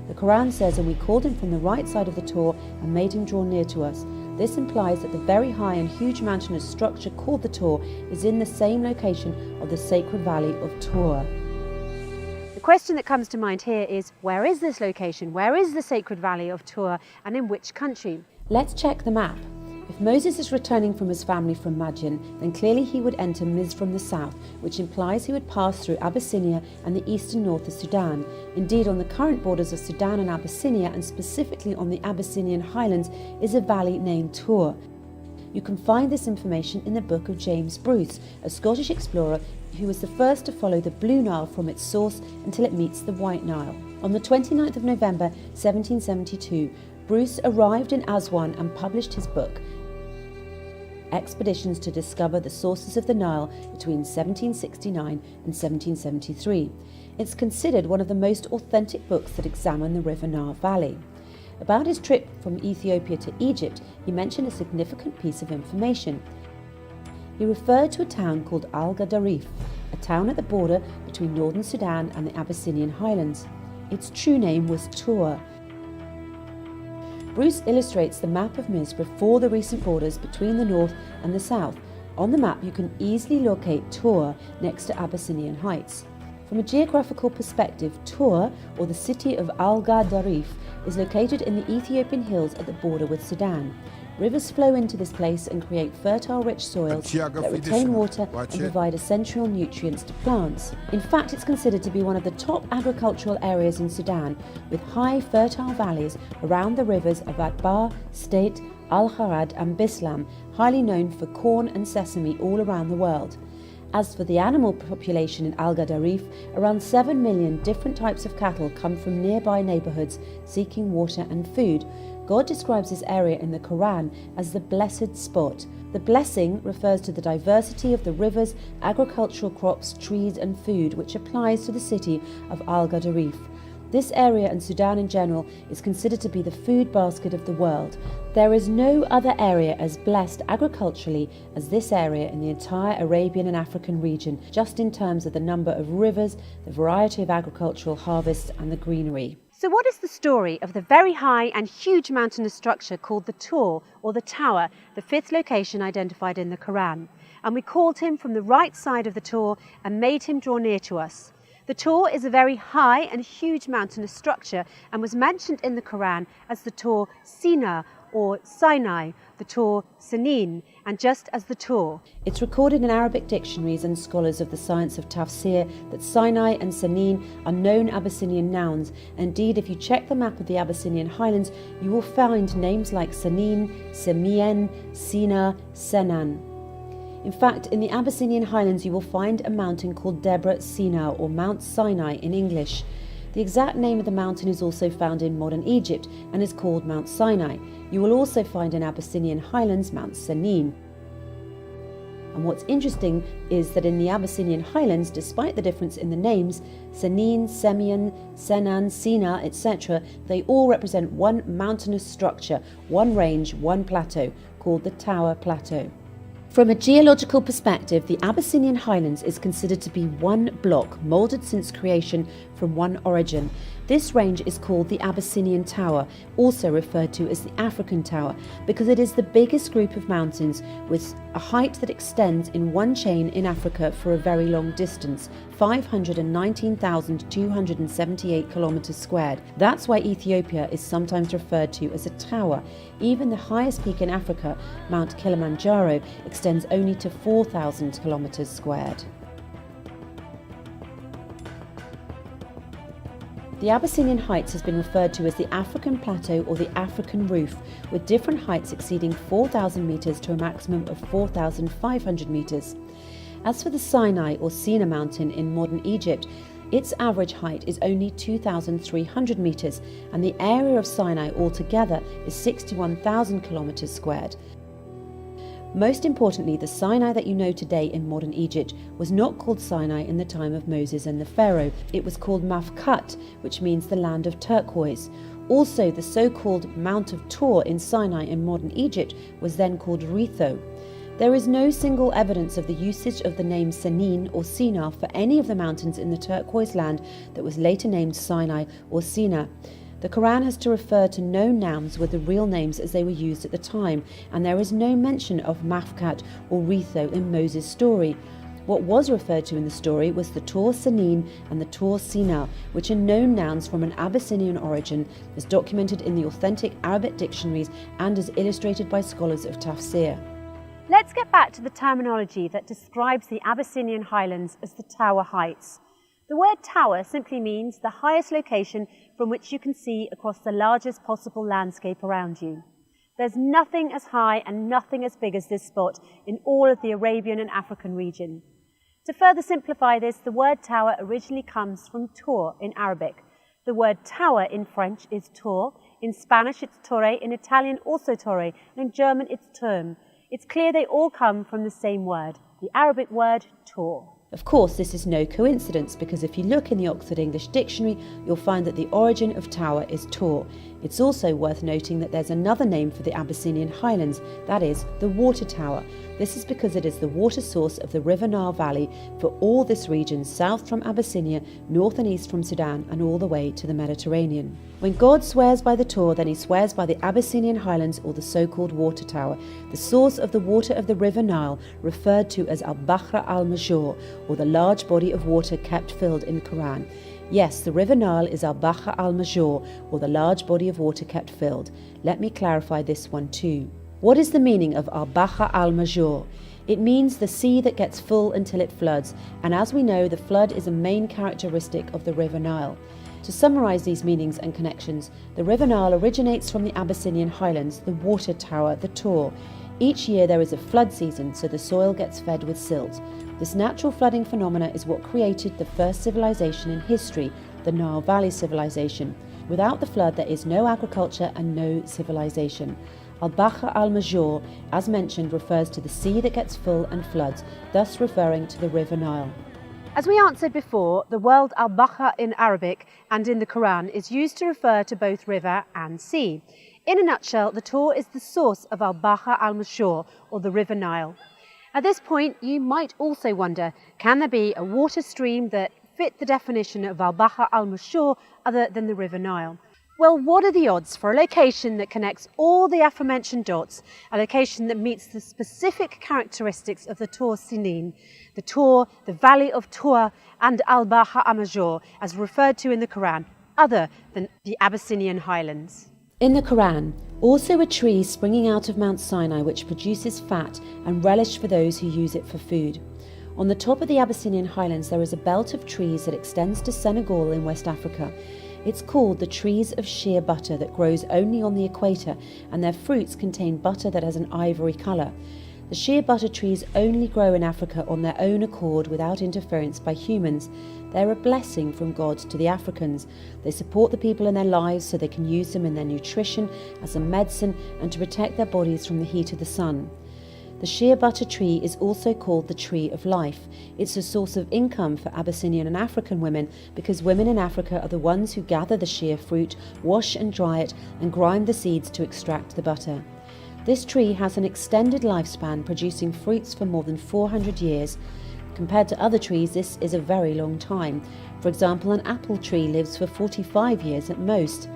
[SPEAKER 4] The Quran says, "And we called him from the right side of the Tor and made him draw near to us." This implies that the very high and huge mountainous structure called the Tor is in the same location of the sacred valley of Torah. The question that comes to mind here is, where is this location? Where is the sacred valley of Torah, and in which country? Let's check the map. If Moses is returning from his family from Madian, then clearly he would enter Miz from the south, which implies he would pass through Abyssinia and the eastern north of Sudan. Indeed, on the current borders of Sudan and Abyssinia, and specifically on the Abyssinian highlands, is a valley named Tor. You can find this information in the book of James Bruce, a Scottish explorer who was the first to follow the Blue Nile from its source until it meets the White Nile. On the 29th of November 1772, Bruce arrived in Aswan and published his book, Expeditions to Discover the Sources of the Nile between 1769 and 1773. It's considered one of the most authentic books that examine the River Nile Valley. About his trip from Ethiopia to Egypt, he mentioned a significant piece of information. He referred to a town called Al-Gadarif, a town at the border between northern Sudan and the Abyssinian highlands. Its true name was Tor.
[SPEAKER 5] Bruce illustrates the map of Ms before the recent borders between the north and the south. On the map you can easily locate Tur next to Abyssinian Heights. From a geographical perspective, Tur, or the city of Al-Ghadarif, is located in the Ethiopian hills at the border with Sudan. Rivers flow into this place and create fertile, rich soils that retain water and provide essential nutrients to plants. In fact, it's considered to be one of the top agricultural areas in Sudan, with high, fertile valleys around the rivers of Atbah, State, Al-Harad and Bislam, highly known for corn and sesame all around the world. As for the animal population in Al-Ghadarif, around 7 million different types of cattle come from nearby neighbourhoods seeking water and food. God describes this area in the Quran as the blessed spot. The blessing refers to the diversity of the rivers, agricultural crops, trees and food, which applies to the city of Al-Ghadarif. This area and Sudan in general is considered to be the food basket of the world. There is no other area as blessed agriculturally as this area in the entire Arabian and African region, just in terms of the number of rivers, the variety of agricultural harvests and the greenery.
[SPEAKER 4] So what is the story of the very high and huge mountainous structure called the Tur, or the Tower, the fifth location identified in the Quran? And we called him from the right side of the Tur and made him draw near to us. The Tur is a very high and huge mountainous structure and was mentioned in the Quran as the Tur Sina or Sinai, the Tur Sanin, and just as the Tur.
[SPEAKER 5] It's recorded in Arabic dictionaries and scholars of the science of tafsir that Sinai and Sanin are known Abyssinian nouns. Indeed, if you check the map of the Abyssinian highlands, you will find names like Sanin, Semien, Sina, Senan. In fact, in the Abyssinian highlands you will find a mountain called Debra Sina, or Mount Sinai in English. The exact name of the mountain is also found in modern Egypt and is called Mount Sinai. You will also find in Abyssinian highlands Mount Sanin. And what's interesting is that in the Abyssinian highlands, despite the difference in the names, Sanin, Semien, Senan, Sina, etc., they all represent one mountainous structure, one range, one plateau, called the Tower Plateau. From a geological perspective, the Abyssinian highlands is considered to be one block, moulded since creation from one origin. This range is called the Abyssinian Tower, also referred to as the African Tower, because it is the biggest group of mountains with a height that extends in one chain in Africa for a very long distance, 519,278 kilometers squared. That's why Ethiopia is sometimes referred to as a tower. Even the highest peak in Africa, Mount Kilimanjaro, extends only to 4,000 kilometers squared. The Abyssinian Heights has been referred to as the African Plateau or the African Roof, with different heights exceeding 4,000 metres to a maximum of 4,500 metres. As for the Sinai or Sina mountain in modern Egypt, its average height is only 2,300 metres, and the area of Sinai altogether is 61,000 kilometres squared. Most importantly, the Sinai that you know today in modern Egypt was not called Sinai in the time of Moses and the Pharaoh. It was called Mafkat, which means the land of turquoise. Also, the so-called Mount of Tur in Sinai in modern Egypt was then called Retho. There is no single evidence of the usage of the name Sanin or Sina for any of the mountains in the turquoise land that was later named Sinai or Sina. The Quran has to refer to known nouns with the real names as they were used at the time, and there is no mention of Mafkat or Retho in Moses' story. What was referred to in the story was the Tur Sanin and the Tur Sina, which are known nouns from an Abyssinian origin, as documented in the authentic Arabic dictionaries and as illustrated by scholars of tafsir.
[SPEAKER 4] Let's get back to the terminology that describes the Abyssinian highlands as the Tower Heights. The word tower simply means the highest location from which you can see across the largest possible landscape around you. There's nothing as high and nothing as big as this spot in all of the Arabian and African region. To further simplify this, the word tower originally comes from tour in Arabic. The word tower in French is tour, in Spanish it's torre, in Italian also torre, and in German it's turm. It's clear they all come from the same word, the Arabic word tour.
[SPEAKER 5] Of course, this is no coincidence, because if you look in the Oxford English Dictionary, you'll find that the origin of tower is Tur. It's also worth noting that there's another name for the Abyssinian highlands, that is, the water tower. This is because it is the water source of the River Nile Valley for all this region, south from Abyssinia, north and east from Sudan, and all the way to the Mediterranean. When God swears by the Tur, then he swears by the Abyssinian highlands, or the so-called water tower, the source of the water of the River Nile, referred to as Al-Bahra al-Major, or the large body of water kept filled in the Quran. Yes, the River Nile is Al-Bahra al-Major, or the large body of water kept filled. Let me clarify this one too. What is the meaning of Al-Bahra al-Major? It means the sea that gets full until it floods, and as we know, the flood is a main characteristic of the River Nile. To summarise these meanings and connections, the River Nile originates from the Abyssinian highlands, the water tower, the Tur. Each year there is a flood season, so the soil gets fed with silt. This natural flooding phenomena is what created the first civilization in history, the Nile Valley civilization. Without the flood, there is no agriculture and no civilization. Al-Bahra al-Major, as mentioned, refers to the sea that gets full and floods, thus referring to the River Nile.
[SPEAKER 4] As we answered before, the word al-Bahra in Arabic and in the Quran is used to refer to both river and sea. In a nutshell, the Tur is the source of al-Bahra al-Major, or the River Nile. At this point, you might also wonder, can there be a water stream that fit the definition of al-Bahra al-Major other than the River Nile? Well, what are the odds for a location that connects all the aforementioned dots, a location that meets the specific characteristics of the Tur Sinin, the Tur, the Valley of Tur, and Al-Bahra al-Major, as referred to in the Quran, other than the Abyssinian highlands?
[SPEAKER 5] In the Quran, also a tree springing out of Mount Sinai which produces fat and relish for those who use it for food. On the top of the Abyssinian highlands there is a belt of trees that extends to Senegal in West Africa. It's called the trees of shea butter that grows only on the equator, and their fruits contain butter that has an ivory colour. The shea butter trees only grow in Africa on their own accord without interference by humans. They're a blessing from God to the Africans. They support the people in their lives so they can use them in their nutrition, as a medicine, and to protect their bodies from the heat of the sun. The shea butter tree is also called the tree of life. It's a source of income for Abyssinian and African women because women in Africa are the ones who gather the shea fruit, wash and dry it, and grind the seeds to extract the butter. This tree has an extended lifespan, producing fruits for more than 400 years. Compared to other trees, this is a very long time. For example, an apple tree lives for 45 years at most.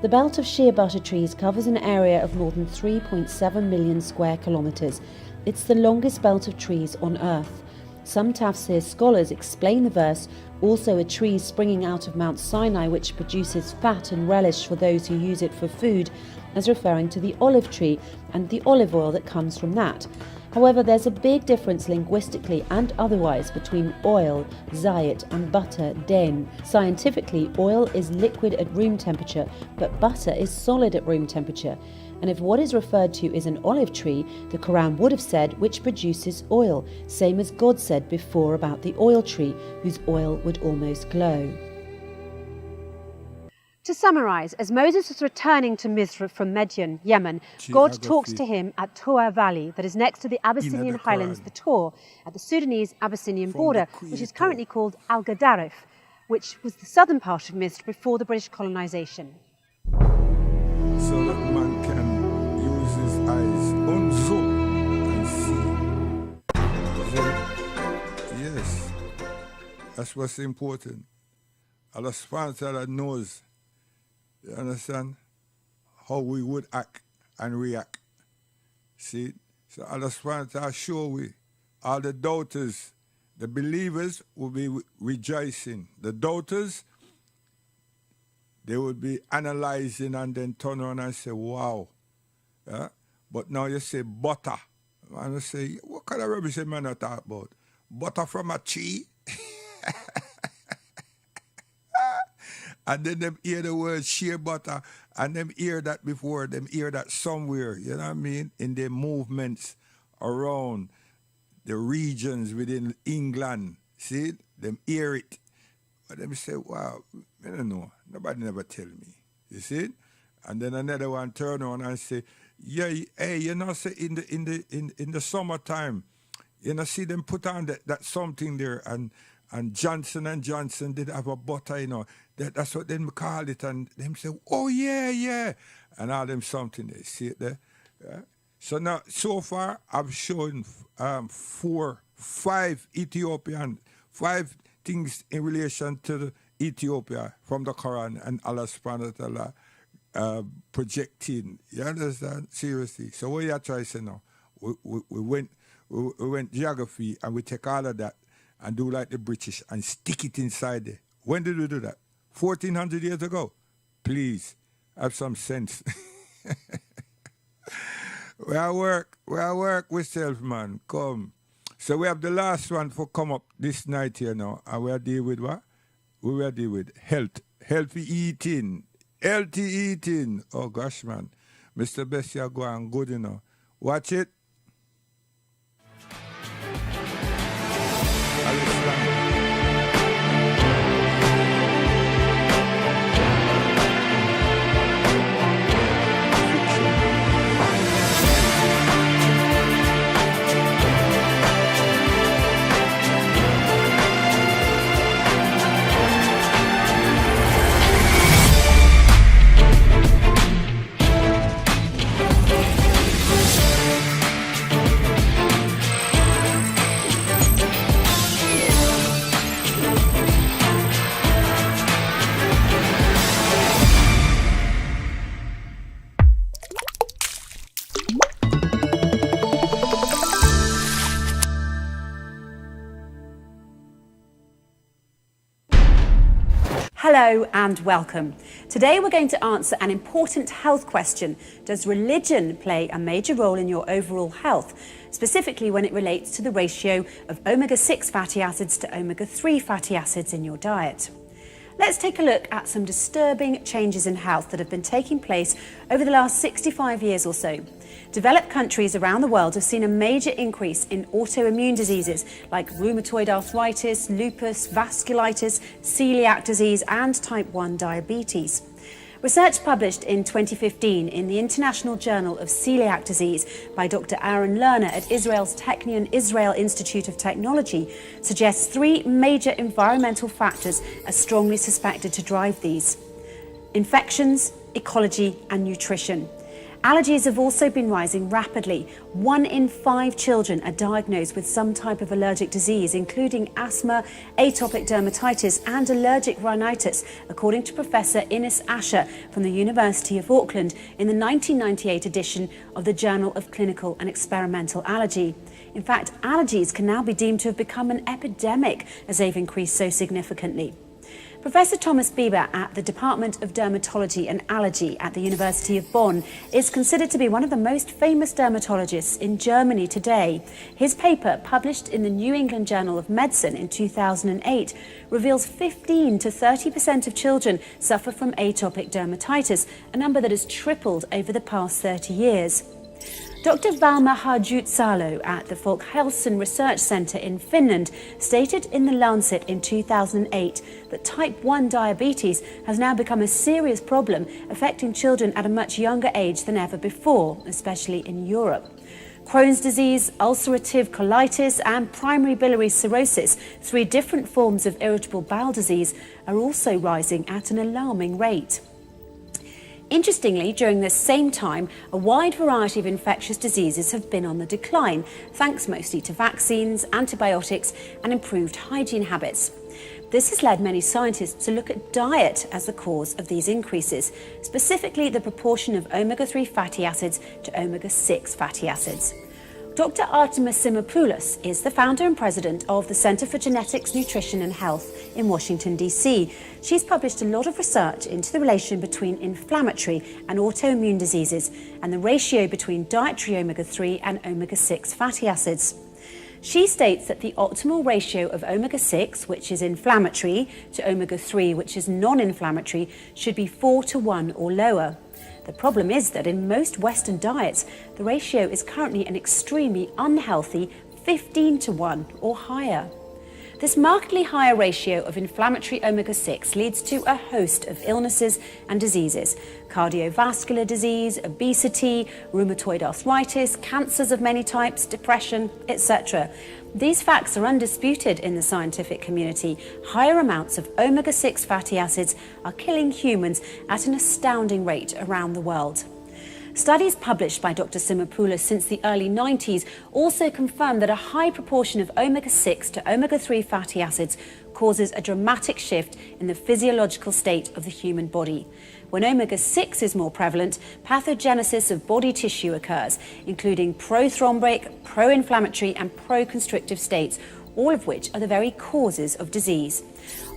[SPEAKER 5] The belt of shea butter trees covers an area of more than 3.7 million square kilometres. It's the longest belt of trees on Earth. Some Tafsir scholars explain the verse, also a tree springing out of Mount Sinai which produces fat and relish for those who use it for food, as referring to the olive tree and the olive oil that comes from that. However, there's a big difference linguistically and otherwise between oil, zayit, and butter, den. Scientifically, oil is liquid at room temperature, but butter is solid at room temperature. And if what is referred to is an olive tree, the Quran would have said which produces oil, same as God said before about the oil tree, whose oil would almost glow.
[SPEAKER 4] To summarise, as Moses was returning to Misr from Midian, Yemen, God talks to him at Tur Valley, that is next to the Abyssinian highlands, the Tur, at the Sudanese-Abyssinian border, which is currently called Al-Gadarif, which was the southern part of Misr before the British colonisation.
[SPEAKER 2] So that man can use his eyes on zoom and see. Yes, that's what's important. Allah subhanahu wa ta'ala knows, you understand, how we would act and react. See? So Allah subhanahu wa ta'ala show we, all the doubters, the believers will be rejoicing. The doubters, they would be analyzing and then turn around and say, wow. Yeah? But now you say butter. And you say, what kind of rubbish man I talk about? Butter from a tree? And then them hear the word shea butter, and them hear that before, them hear that somewhere, you know what I mean, in their movements around the regions within England. See, them hear it. But them say, wow, I don't know, nobody never tell me. You see? And then another one turn on and say, yeah, hey, you know, say in the summertime, you know, see them put on that something there, and Johnson & Johnson did have a butter, you know. That's what them call it, and them say, oh, yeah. And all them something, they see it there. Yeah? So now, so far, I've shown 5 5 things in relation to the Ethiopia from the Quran and Allah subhanahu wa ta'ala projecting. You understand? Seriously. So what you try to say now? We went geography and we take all of that and do like the British and stick it inside there. When did we do that? 1400 years ago. Please, have some sense. We are work with self, man. Come. So we have the last one for come up this night here now. And we are dealing with what? We will deal with health. Healthy eating. Healthy eating. Oh gosh, man. Mr. Best, you're going good, you know. Watch it.
[SPEAKER 4] Hello and welcome. Today we're going to answer an important health question. Does religion play a major role in your overall health, specifically when it relates to the ratio of omega-6 fatty acids to omega-3 fatty acids in your diet? Let's take a look at some disturbing changes in health that have been taking place over the last 65 years or so. Developed countries around the world have seen a major increase in autoimmune diseases like rheumatoid arthritis, lupus, vasculitis, celiac disease and type 1 diabetes. Research published in 2015 in the International Journal of Celiac Disease by Dr. Aaron Lerner at Israel's Technion Israel Institute of Technology suggests 3 major environmental factors are strongly suspected to drive these: infections, ecology and nutrition. Allergies have also been rising rapidly. 1 in 5 children are diagnosed with some type of allergic disease, including asthma, atopic dermatitis and allergic rhinitis, according to Professor Ines Asher from the University of Auckland in the 1998 edition of the Journal of Clinical and Experimental Allergy. In fact, allergies can now be deemed to have become an epidemic as they've increased so significantly. Professor Thomas Bieber at the Department of Dermatology and Allergy at the University of Bonn is considered to be one of the most famous dermatologists in Germany today. His paper, published in the New England Journal of Medicine in 2008, reveals 15 to 30% of children suffer from atopic dermatitis, a number that has tripled over the past 30 years. Dr. Valma Harjutsalo at the Folkhälsan Research Centre in Finland stated in The Lancet in 2008 that type 1 diabetes has now become a serious problem affecting children at a much younger age than ever before, especially in Europe. Crohn's disease, ulcerative colitis and primary biliary cirrhosis, 3 different forms of irritable bowel disease, are also rising at an alarming rate. Interestingly, during this same time, a wide variety of infectious diseases have been on the decline, thanks mostly to vaccines, antibiotics, and improved hygiene habits. This has led many scientists to look at diet as the cause of these increases, specifically the proportion of omega-3 fatty acids to omega-6 fatty acids. Dr. Artemis Simopoulos is the founder and president of the Center for Genetics, Nutrition and Health in Washington, D.C. She's published a lot of research into the relation between inflammatory and autoimmune diseases and the ratio between dietary omega-3 and omega-6 fatty acids. She states that the optimal ratio of omega-6, which is inflammatory, to omega-3, which is non-inflammatory, should be 4:1 or lower. The problem is that in most Western diets, the ratio is currently an extremely unhealthy 15:1 or higher. This markedly higher ratio of inflammatory omega-6 leads to a host of illnesses and diseases: cardiovascular disease, obesity, rheumatoid arthritis, cancers of many types, depression, etc. These facts are undisputed in the scientific community. Higher amounts of omega-6 fatty acids are killing humans at an astounding rate around the world. Studies published by Dr. Simopoulos since the early 90s also confirm that a high proportion of omega-6 to omega-3 fatty acids causes a dramatic shift in the physiological state of the human body. When omega-6 is more prevalent, pathogenesis of body tissue occurs, including prothrombic, pro-inflammatory and pro-constrictive states, all of which are the very causes of disease.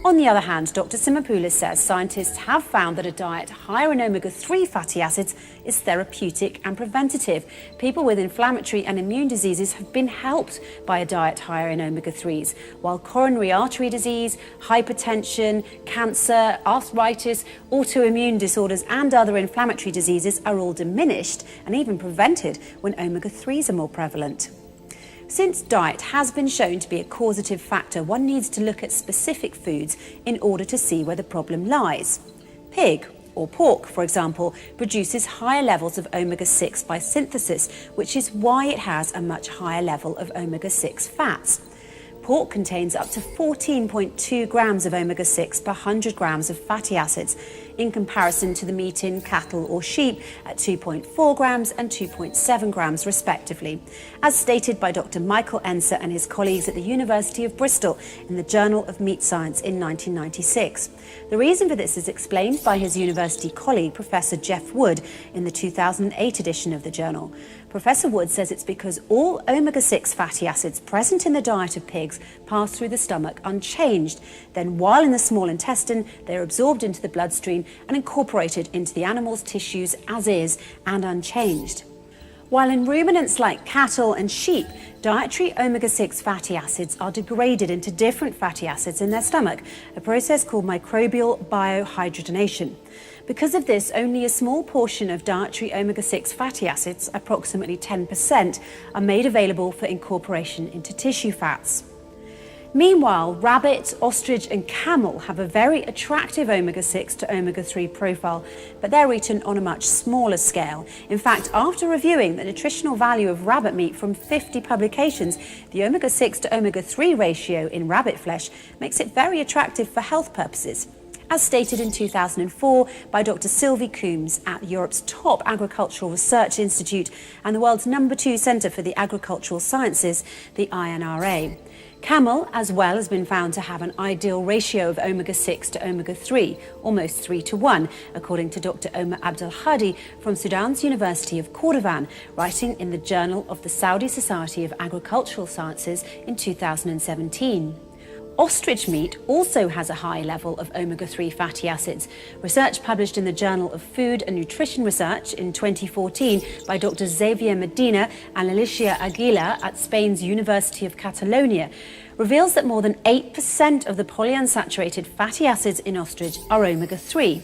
[SPEAKER 4] On the other hand, Dr. Simopoulos says scientists have found that a diet higher in omega-3 fatty acids is therapeutic and preventative. People with inflammatory and immune diseases have been helped by a diet higher in omega-3s, while coronary artery disease, hypertension, cancer, arthritis, autoimmune disorders and other inflammatory diseases are all diminished and even prevented when omega-3s are more prevalent. Since diet has been shown to be a causative factor, one needs to look at specific foods in order to see where the problem lies. Pig or pork, for example, produces higher levels of omega-6 by synthesis, which is why it has a much higher level of omega-6 fats. Pork contains up to 14.2 grams of omega-6 per 100 grams of fatty acids, in comparison to the meat in cattle or sheep at 2.4 grams and 2.7 grams respectively, as stated by Dr. Michael Enser and his colleagues at the University of Bristol in the Journal of Meat Science in 1996. The reason for this is explained by his university colleague, Professor Jeff Wood, in the 2008 edition of the journal. Professor Wood says it's because all omega-6 fatty acids present in the diet of pigs pass through the stomach unchanged. Then, while in the small intestine, they are absorbed into the bloodstream and incorporated into the animal's tissues as is and unchanged. While in ruminants like cattle and sheep, dietary omega-6 fatty acids are degraded into different fatty acids in their stomach, a process called microbial biohydrogenation. Because of this, only a small portion of dietary omega-6 fatty acids, approximately 10%, are made available for incorporation into tissue fats. Meanwhile, rabbit, ostrich and camel have a very attractive omega-6 to omega-3 profile, but they're eaten on a much smaller scale. In fact, after reviewing the nutritional value of rabbit meat from 50 publications, the omega-6 to omega-3 ratio in rabbit flesh makes it very attractive for health purposes, as stated in 2004 by Dr. Sylvie Coombs at Europe's top agricultural research institute and the world's #2 Centre for the Agricultural Sciences, the INRA. Camel, as well, has been found to have an ideal ratio of omega-6 to omega-3, almost 3 to 1, according to Dr. Omar Abdelhadi from Sudan's University of Cordovan, writing in the Journal of the Saudi Society of Agricultural Sciences in 2017. Ostrich meat also has a high level of omega-3 fatty acids. Research published in the Journal of Food and Nutrition Research in 2014 by Dr. Xavier Medina and Alicia Aguila at Spain's University of Catalonia reveals that more than 8% of the polyunsaturated fatty acids in ostrich are omega-3.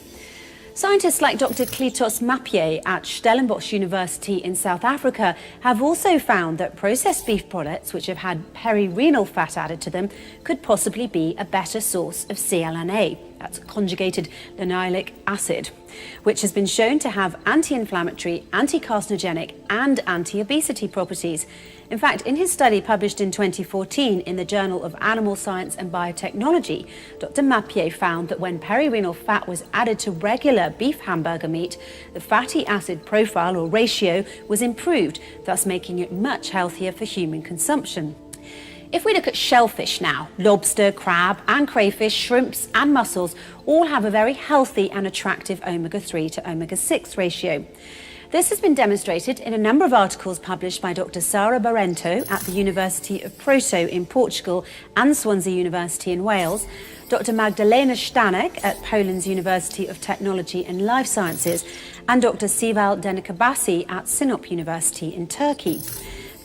[SPEAKER 4] Scientists like Dr. Klitos Mapier at Stellenbosch University in South Africa have also found that processed beef products, which have had perirenal fat added to them, could possibly be a better source of CLNA, that's conjugated linoleic acid, which has been shown to have anti-inflammatory, anti-carcinogenic and anti-obesity properties. In fact, in his study published in 2014 in the Journal of Animal Science and Biotechnology, Dr. Mapier found that when perirenal fat was added to regular beef hamburger meat, the fatty acid profile or ratio was improved, thus making it much healthier for human consumption. If we look at shellfish now, lobster, crab and crayfish, shrimps and mussels all have a very healthy and attractive omega-3 to omega-6 ratio. This has been demonstrated in a number of articles published by Dr. Sara Barrento at the University of Porto in Portugal and Swansea University in Wales, Dr. Magdalena Stanek at Poland's University of Technology and Life Sciences, and Dr. Sival Denikabasi at Sinop University in Turkey.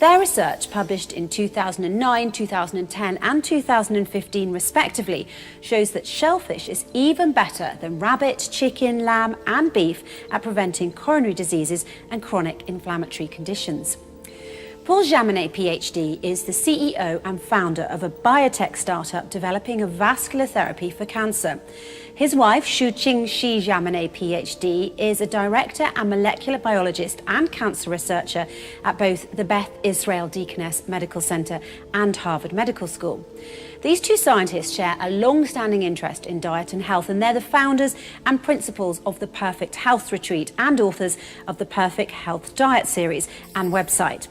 [SPEAKER 4] Their research, published in 2009, 2010 and 2015 respectively, shows that shellfish is even better than rabbit, chicken, lamb and beef at preventing coronary diseases and chronic inflammatory conditions. Paul Jaminet, PhD, is the CEO and founder of a biotech startup developing a vascular therapy for cancer. His wife, Shuqing Shi Jaminet, PhD, is a director and molecular biologist and cancer researcher at both the Beth Israel Deaconess Medical Center and Harvard Medical School. These two scientists share a long-standing interest in diet and health, and they're the founders and principals of the Perfect Health Retreat and authors of the Perfect Health Diet series and website.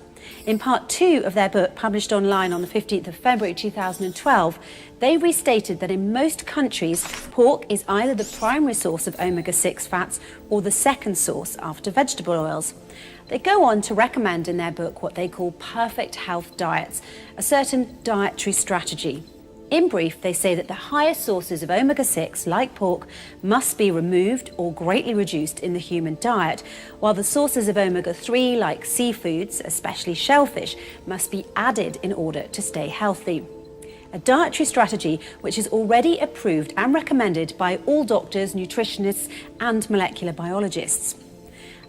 [SPEAKER 4] In part 2 of their book, published online on the 15th of February 2012, they restated that in most countries, pork is either the primary source of omega-6 fats or the second source after vegetable oils. They go on to recommend in their book what they call perfect health diets, a certain dietary strategy. In brief, they say that the highest sources of omega-6, like pork, must be removed or greatly reduced in the human diet, while the sources of omega-3, like seafoods, especially shellfish, must be added in order to stay healthy. A dietary strategy which is already approved and recommended by all doctors, nutritionists, and molecular biologists.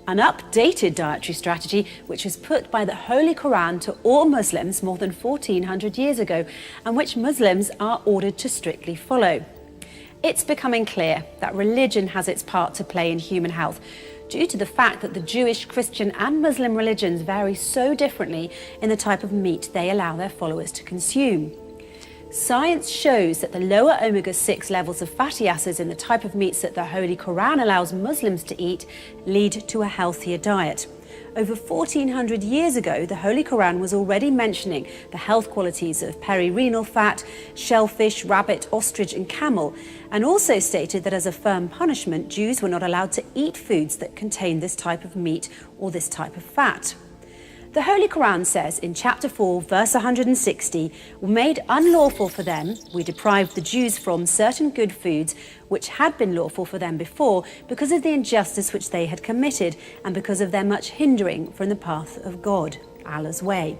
[SPEAKER 4] An updated dietary strategy which was put by the Holy Quran to all Muslims more than 1400 years ago, and which Muslims are ordered to strictly follow. It's becoming clear that religion has its part to play in human health, due to the fact that the Jewish, Christian and Muslim religions vary so differently in the type of meat they allow their followers to consume. Science shows that the lower omega-6 levels of fatty acids in the type of meats that the Holy Quran allows Muslims to eat lead to a healthier diet. Over 1400 years ago, the Holy Quran was already mentioning the health qualities of perirenal fat, shellfish, rabbit, ostrich and camel, and also stated that as a firm punishment, Jews were not allowed to eat foods that contained this type of meat or this type of fat. The Holy Quran says in chapter 4, verse 160, "We made unlawful for them, we deprived the Jews from certain good foods which had been lawful for them before because of the injustice which they had committed and because of their much hindering from the path of God, Allah's way."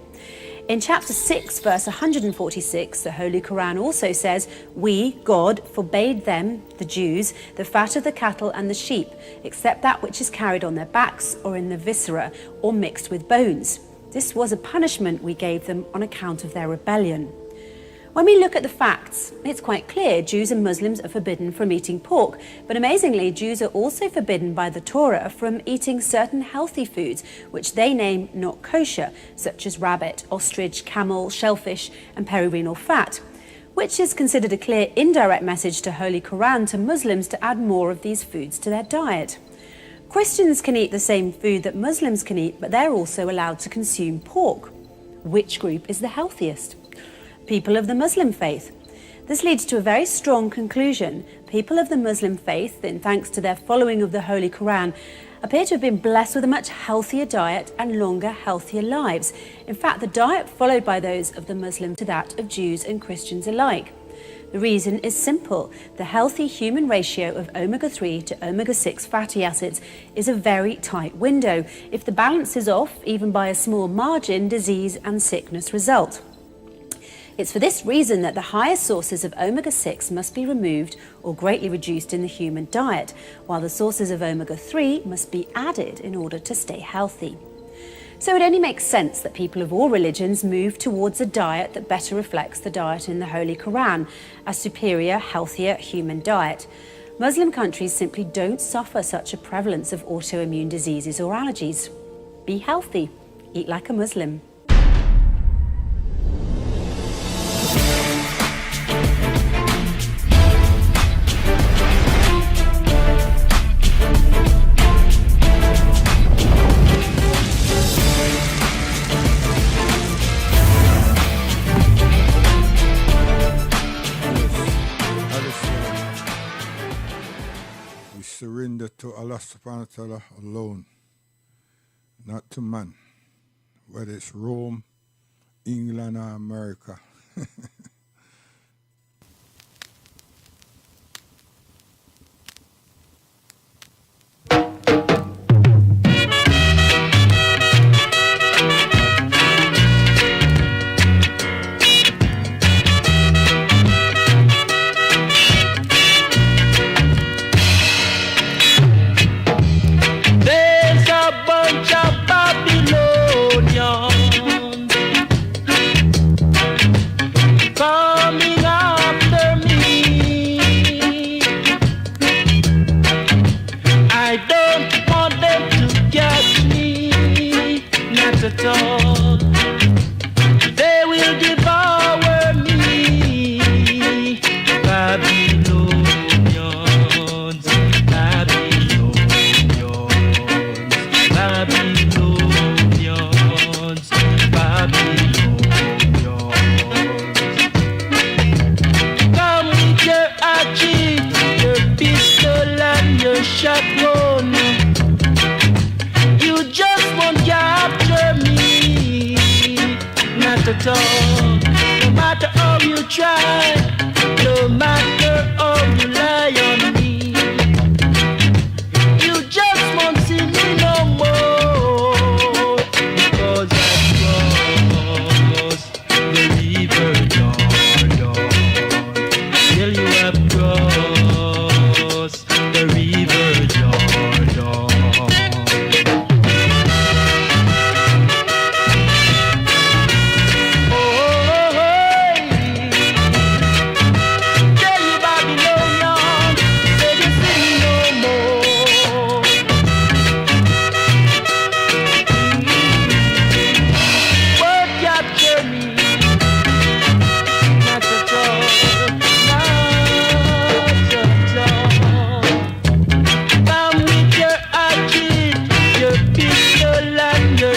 [SPEAKER 4] In chapter 6, verse 146, the Holy Quran also says, "We, God, forbade them, the Jews, the fat of the cattle and the sheep, except that which is carried on their backs or in the viscera or mixed with bones. This was a punishment we gave them on account of their rebellion." When we look at the facts, it's quite clear Jews and Muslims are forbidden from eating pork, but amazingly, Jews are also forbidden by the Torah from eating certain healthy foods, which they name not kosher, such as rabbit, ostrich, camel, shellfish, and perirenal fat, which is considered a clear indirect message to Holy Quran to Muslims to add more of these foods to their diet. Christians can eat the same food that Muslims can eat, but they're also allowed to consume pork. Which group is the healthiest? People of the Muslim faith. This leads to a very strong conclusion. People of the Muslim faith, in thanks to their following of the Holy Quran, appear to have been blessed with a much healthier diet and longer, healthier lives. In fact, the diet followed by those of the Muslim to that of Jews and Christians alike. The reason is simple. The healthy human ratio of omega-3 to omega-6 fatty acids is a very tight window. If the balance is off, even by a small margin, disease and sickness result. It's for this reason that the highest sources of omega-6 must be removed or greatly reduced in the human diet, while the sources of omega-3 must be added in order to stay healthy. So it only makes sense that people of all religions move towards a diet that better reflects the diet in the Holy Quran, a superior, healthier human diet. Muslim countries simply don't suffer such a prevalence of autoimmune diseases or allergies. Be healthy. Eat like a Muslim.
[SPEAKER 2] Surrender to Allah subhanahu wa ta'ala alone, not to man, whether it's Rome, England or America.
[SPEAKER 6] talk, no matter how you try, no matter how you lie on me, you just won't see me no more, because I crossed the river Jordan. Till you have crossed the river Jordan.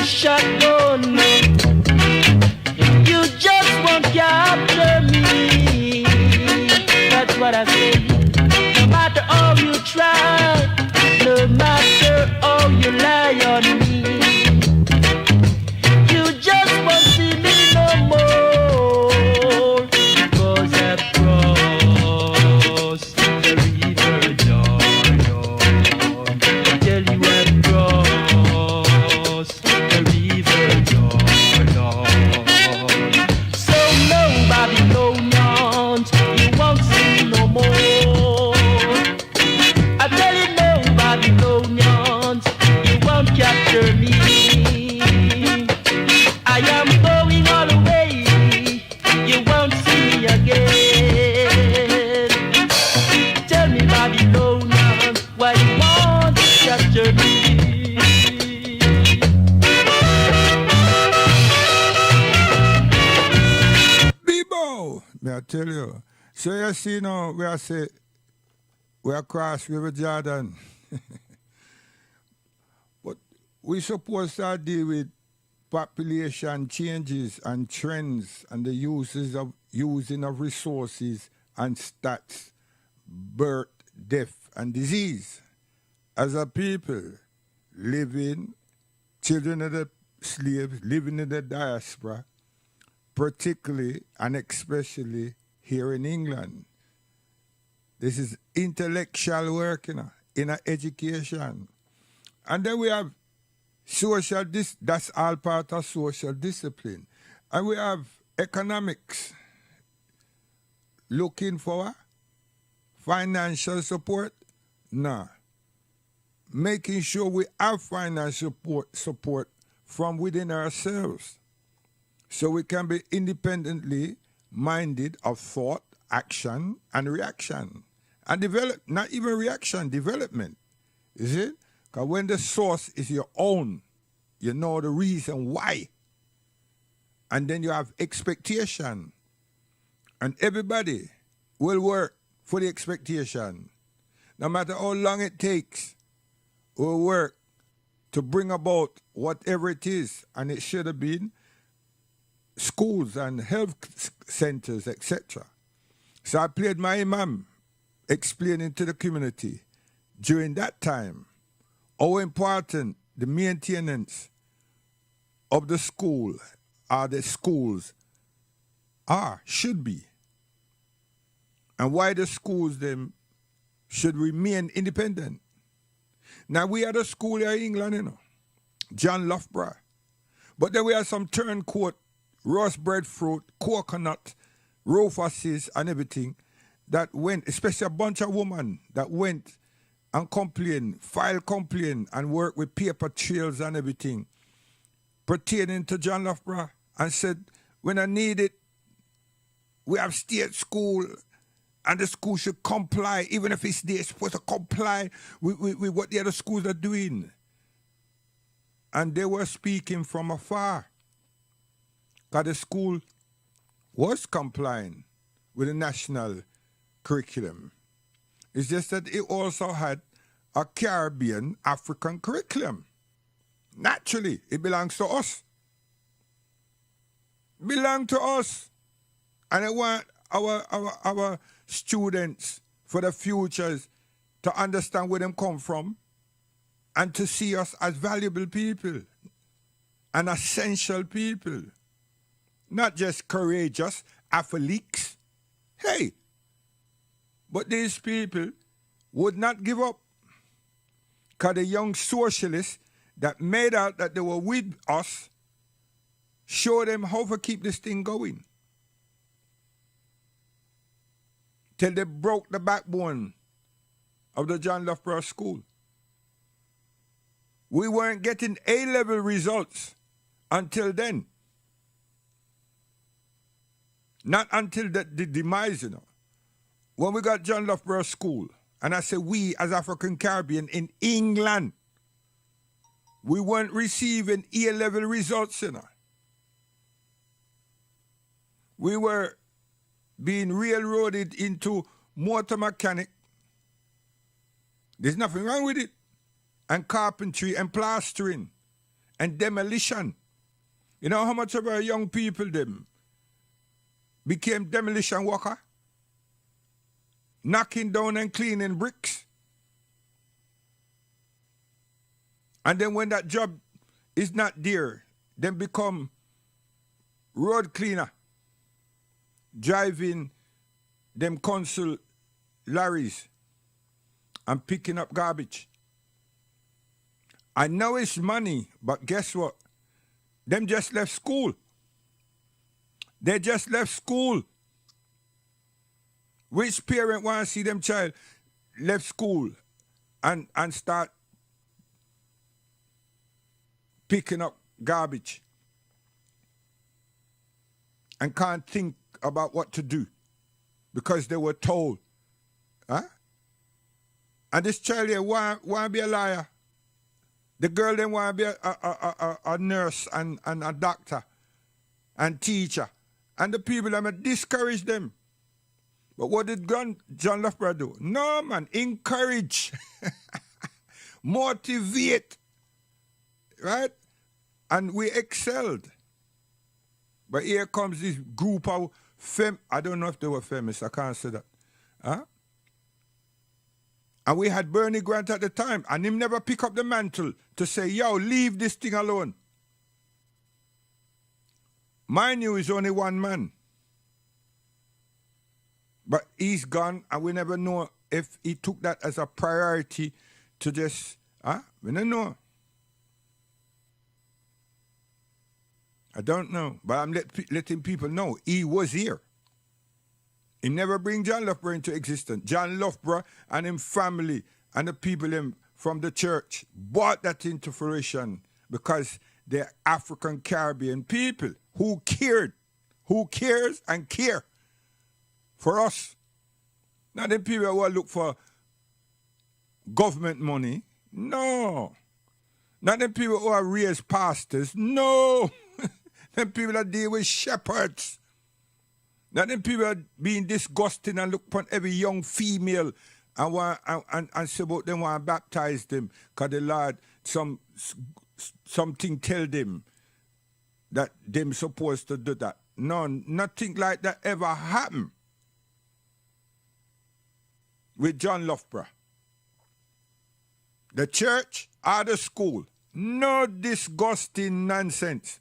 [SPEAKER 6] Shotgun, you just won't capture me. That's what I say. No matter how you try, no matter how you lie on me, you just won't see me no more, because I've crossed the river Jordan. I tell you I've crossed the river Jordan. So no Babylonians, you won't see me no more. I tell you no Babylonians, you won't capture me. I am going all the way, you won't see me again. Tell me Babylonians, why you won't capture me?
[SPEAKER 2] May I tell you? So you see now, we are say, we are cross River Jordan. But we supposed to deal with population changes and trends and the using of resources and stats, birth, death, and disease. As a people living, children of the slaves, living in the diaspora, particularly and especially here in England. This is intellectual work, in education. And then we have social, that's all part of social discipline. And we have economics, looking for financial support. No. Making sure we have financial support from within ourselves, so we can be independently minded of thought, action, and reaction. And develop, not even reaction, development. Is it? Because when the source is your own, you know the reason why. And then you have expectation. And everybody will work for the expectation. No matter how long it takes, will work to bring about whatever it is. And it should have been schools and health centers, etc. So I played my imam explaining to the community during that time how important the maintenance of the school or the schools should be, and why the schools them should remain independent. Now we had a school here in England, John Loughborough, but then we had some turncoat, roast breadfruit, coconut, rofaces and everything that went, especially a bunch of women that went and complained, filed complaint and worked with paper trails and everything pertaining to John Loughborough, and said, when I need it, we have state school and the school should comply, even if they're supposed to comply with what the other schools are doing. And they were speaking from afar, because the school was complying with the national curriculum. It's just that it also had a Caribbean African curriculum. Naturally, it belongs to us. Belong to us. And I want our students for the futures to understand where them come from and to see us as valuable people and essential people. not just courageous athletes. Hey, but these people would not give up. Because the young socialists that made out that they were with us show them how to keep this thing going. Till they broke the backbone of the John Loughborough School. We weren't getting A-level results until then. Not until the demise, you know. When we got John Loughborough School, and I say we as African Caribbean in England, we weren't receiving A-level results, you know. We were being railroaded into motor mechanic. There's nothing wrong with it. And carpentry and plastering and demolition. You know how much of our young people them became demolition worker? Knocking down and cleaning bricks. And then when that job is not there, then become road cleaner, driving them council lorries and picking up garbage. I know it's money, but guess what? Them just left school. They just left school. Which parent want to see them child left school and start picking up garbage and can't think about what to do because they were told? Huh? And this child here want to be a liar. The girl then want to be a nurse and a doctor and teacher. And the people that discourage them. But what did John Loughborough do? No, man, encourage, motivate, right? And we excelled. But here comes this group of I don't know if they were feminists, I can't say that. Huh? And we had Bernie Grant at the time, and him never pick up the mantle to say, yo, leave this thing alone. Mind you, is only one man. But he's gone, and we never know if he took that as a priority to just, we don't know. I don't know, but I'm letting people know he was here. He never bring John Loughborough into existence. John Loughborough and his family and the people from the church brought that into fruition because they're African Caribbean people who cared, who cares and care for us. Not the people who look for government money. No. Not the people who are raised pastors. No. The people that deal with shepherds. Not the people that being disgusting and look upon every young female and say about them want to baptize them because the Lord something tell them that them supposed to do that. No, nothing like that ever happened with John Loughborough. The church or the school, no disgusting nonsense.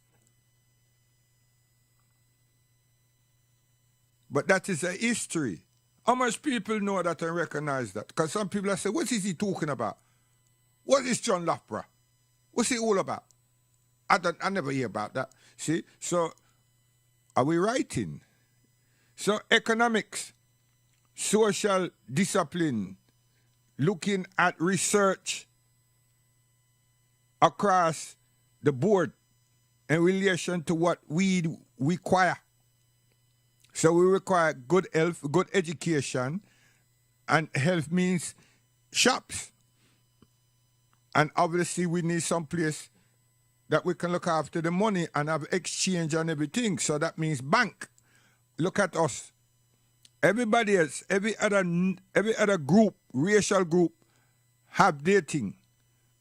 [SPEAKER 2] But that is a history. How much people know that and recognize that? Because some people say, what is he talking about? What is John Loughborough? What's he all about? I never hear about that. See? So, are we writing? So, economics, social discipline, looking at research across the board in relation to what we require. So we require good health, good education, and health means shops. And obviously we need some place that we can look after the money and have exchange and everything. So that means bank. Look at us. Everybody else, every other group, racial group, have their thing.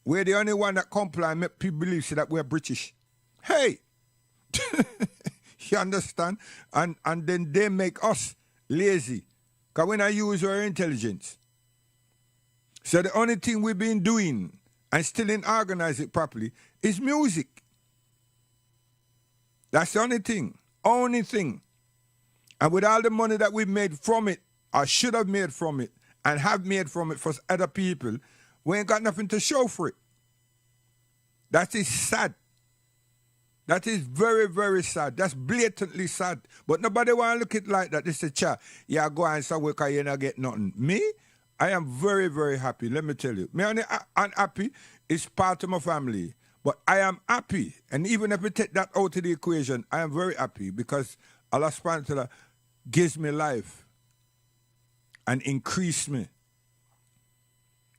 [SPEAKER 2] We're the only one that comply and make people believe that we're British. Hey! You understand? And then they make us lazy. Because we not use our intelligence. So the only thing we've been doing and still didn't organize it properly is music. That's the only thing. only thing. And with all the money that we made from it, or should have made from it, and have made from it for other people, we ain't got nothing to show for it. That is sad. That is very, very sad. That's blatantly sad. But nobody want to look at it like that. They say, cha, yeah, go and somewhere because you not get nothing. Me, I am very, very happy. Let me tell you. Me only unhappy is part of my family. But I am happy. And even if we take that out of the equation, I am very happy because Allah subhanahu wa ta'ala gives me life and increase me.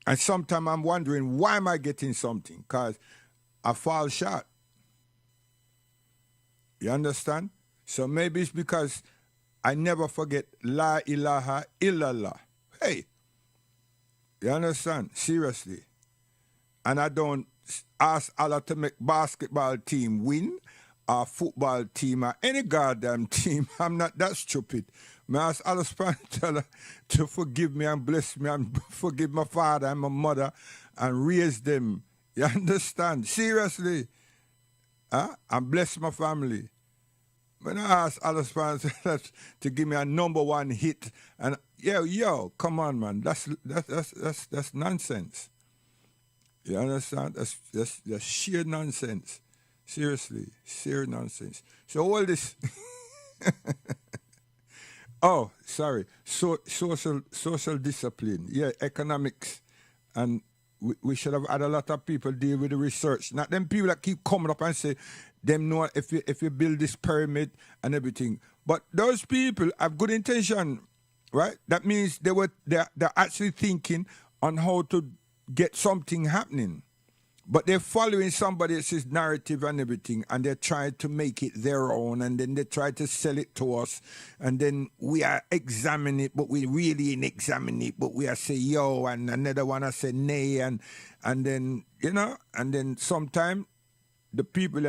[SPEAKER 2] And sometimes I'm wondering, why am I getting something? Because I fall short. You understand? So maybe it's because I never forget La ilaha illallah. Hey, you understand? Seriously. And I don't ask Allah to make basketball team win or football team or any goddamn team. I'm not that stupid. I ask Allah subhanahu wa ta'ala to forgive me and bless me and forgive my father and my mother and raise them. You understand? Seriously. And bless my family. When I ask Allah subhanahu wa ta'ala to give me a number one hit, and yo, come on, man, that's nonsense. You understand? That's sheer nonsense. Seriously, sheer nonsense. So all this. Oh, sorry. Social discipline. Yeah, economics, and we should have had a lot of people deal with the research. Not them people that keep coming up and say, them know if you build this pyramid and everything. But those people have good intention, right? That means they're actually thinking on how to get something happening. But they're following somebody else's narrative and everything, and they're trying to make it their own, and then they try to sell it to us, and then we are examining it, but we really ain't examine it, but we are say yo, and another one I say nay, and then, you know, and then sometimes the people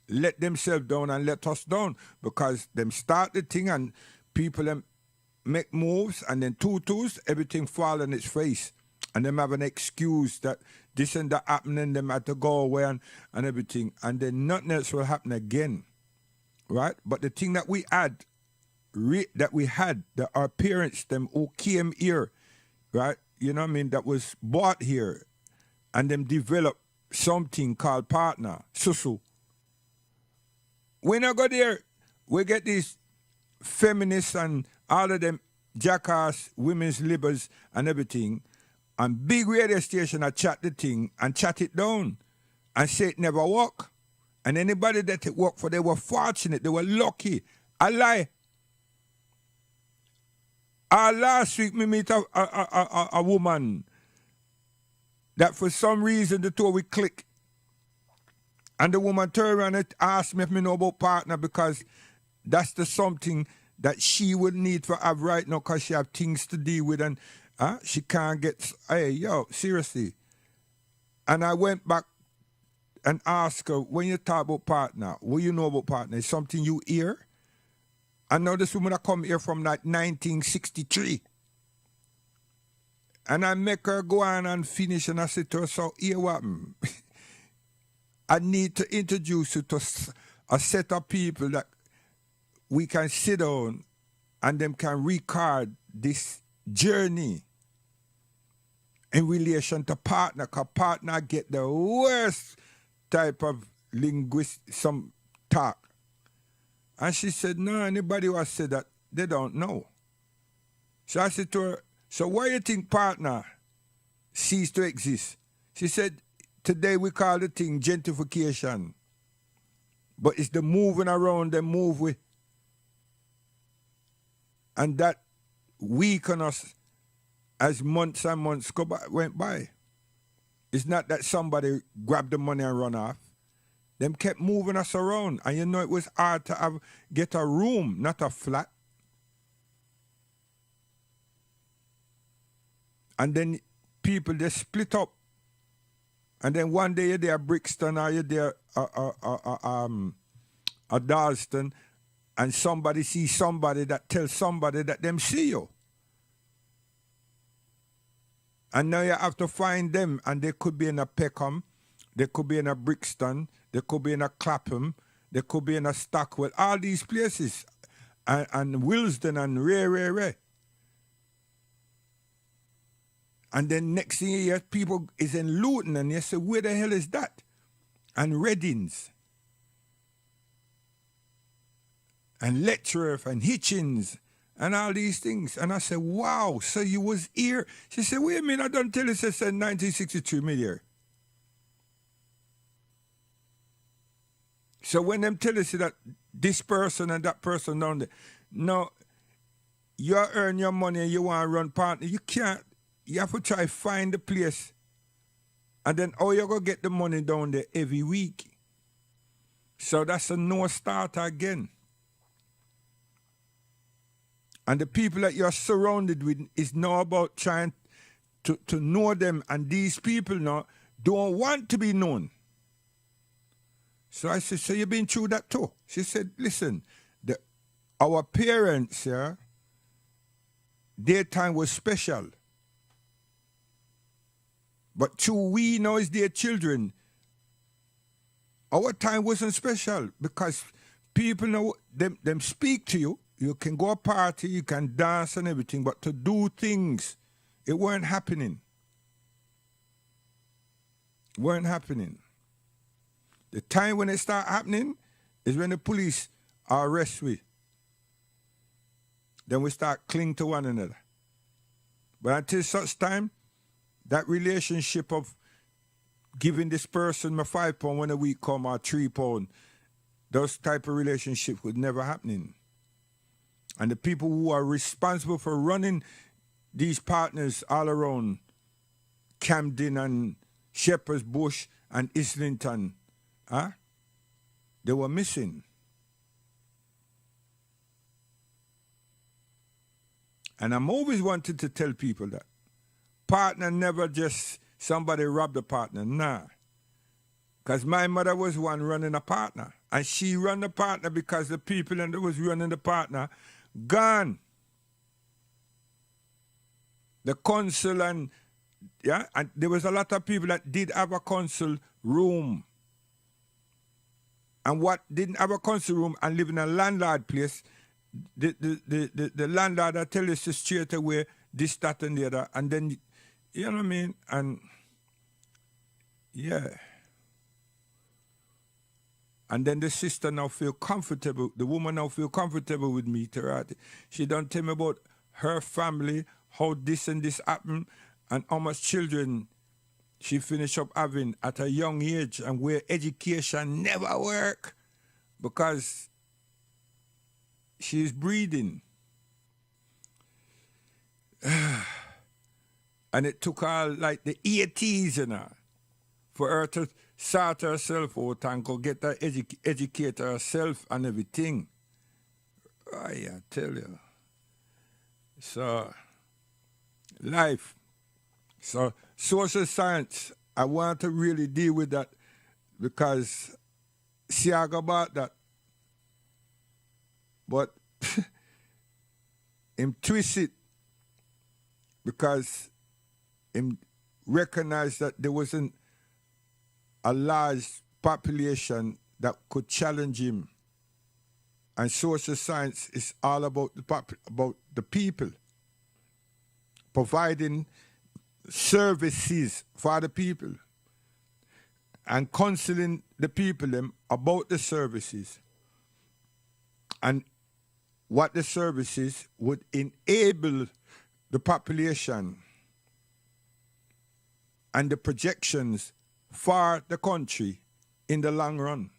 [SPEAKER 2] let themselves down and let us down, because them start the thing and people make moves, and then twos, everything fall on its face. And them have an excuse that this and that happening, them had to go away and everything. And then nothing else will happen again. Right? But the thing that we had, that our parents, them who came here, right? You know what I mean? That was bought here. And them developed something called partner, susu. When I go there, we get these feminists and all of them jackass, women's libers and everything. And big radio station I chat the thing and chat it down and say it never work. And anybody that it worked for, they were fortunate, they were lucky. I lie. Last week me meet a woman that for some reason the two we click. And the woman turned around and asked me if me know about partner, because that's the something that she would need for have right now, because she have things to deal with, and she can't get, hey, yo, seriously. And I went back and asked her, when you talk about partner, what you know about partner? Is something you hear? I know this woman that come here from like 1963. And I make her go on and finish, and I said to her, so here what? I need to introduce you to a set of people that we can sit down and them can record this journey in relation to partner, because partner get the worst type of some talk. And she said, no, anybody who has said that, they don't know. So I said to her, so why you think partner ceased to exist? She said, today we call the thing gentrification. But it's the moving around, the move with. And that weaken us as months and months went by. It's not that somebody grabbed the money and run off. Them kept moving us around. And you know it was hard to get a room, not a flat. And then people, they split up. And then one day you're there Brixton or you're there Dalston, and somebody sees somebody that tells somebody that them see you. And now you have to find them, and they could be in a Peckham, they could be in a Brixton, they could be in a Clapham, They could be in a Stockwell, all these places, and Willesden and Ray. And then next thing you hear, people is in Luton, and you say, where the hell is that? And Reddings, and Letchworth, and Hitchins, and all these things. And I said, wow, so you was here? She said, wait a minute, I don't tell you, she said 1963 me here. So when them tell us that this person and that person down there, no, you earn your money and you want to run partner, you can't. You have to try find the place. And then how you going to get the money down there every week? So that's a no starter again. And the people that you're surrounded with is now about trying to know them. And these people now don't want to be known. So I said, so you've been through that too? She said, listen, our parents, yeah, their time was special. But true, we now as their children, our time wasn't special because people know them speak to you. You can go a party, you can dance and everything, but to do things, it weren't happening. Weren't happening. The time when it start happening is when the police arrest we. Then we start cling to one another. But until such time, that relationship of giving this person my £5 when a week come or £3, those type of relationships would never happening. And the people who are responsible for running these partners all around Camden and Shepherd's Bush and Islington, they were missing. And I'm always wanted to tell people that partner never just somebody robbed a partner. Nah. Because my mother was one running a partner. And she ran the partner because the people that was running the partner gone. The council and there was a lot of people that did have a council room. And what didn't have a council room and live in a landlord place, the landlord that tell us straight away this, that, and the other. And then, you know what I mean? And, yeah. And then the sister now feel comfortable, the woman now feel comfortable with me. She don't tell me about her family, how this and this happened, and how much children she finished up having at a young age, and where education never work because she's breeding. And it took her like the 80s, you know, for her to sort herself out and go get her educate herself and everything. I tell you. So, life. So, social science, I want to really deal with that because, see, I go about that. But, him twist it because him recognized that there wasn't a large population that could challenge him. And social science is all about the people, providing services for the people and counseling the people them about the services and what the services would enable the population and the projections for the country in the long run.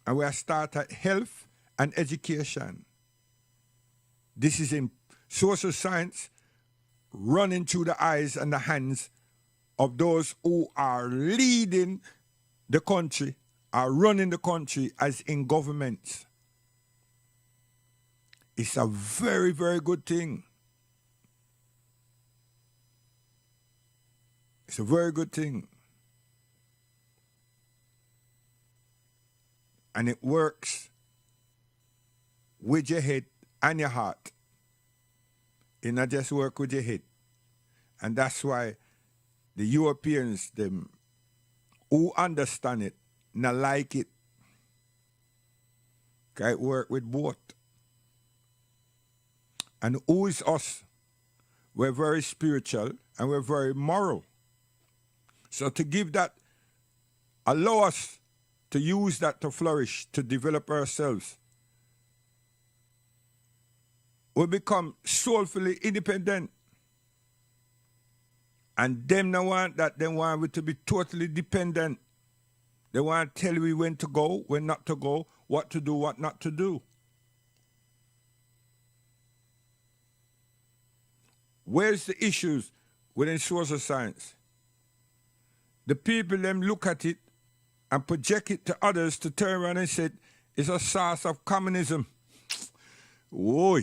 [SPEAKER 2] And we are start at health and education. This is in social science running through the eyes and the hands of those who are leading the country, are running the country as in government. It's a very, very good thing. It's a very good thing. And it works with your head and your heart. It not just work with your head. And that's why the Europeans, them who understand it, not like it. It work with both. And who is us? We're very spiritual and we're very moral. So to give that, allow us to use that to flourish, to develop ourselves. We become soulfully independent. And them no want that. They want we to be totally dependent. They want to tell we when to go, when not to go, what to do, what not to do. Where's the issues within social science? The people them look at it and project it to others to turn around and say it's a source of communism. Whoa.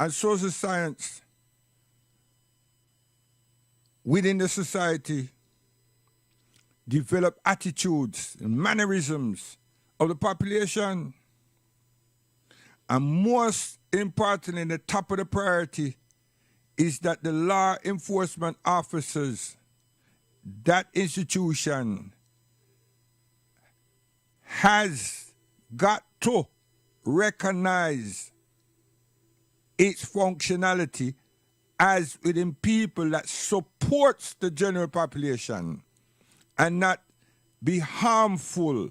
[SPEAKER 2] And social science within the society develop attitudes and mannerisms of the population. And most importantly, the top of the priority is that the law enforcement officers, that institution has got to recognize its functionality as within people that supports the general population and not be harmful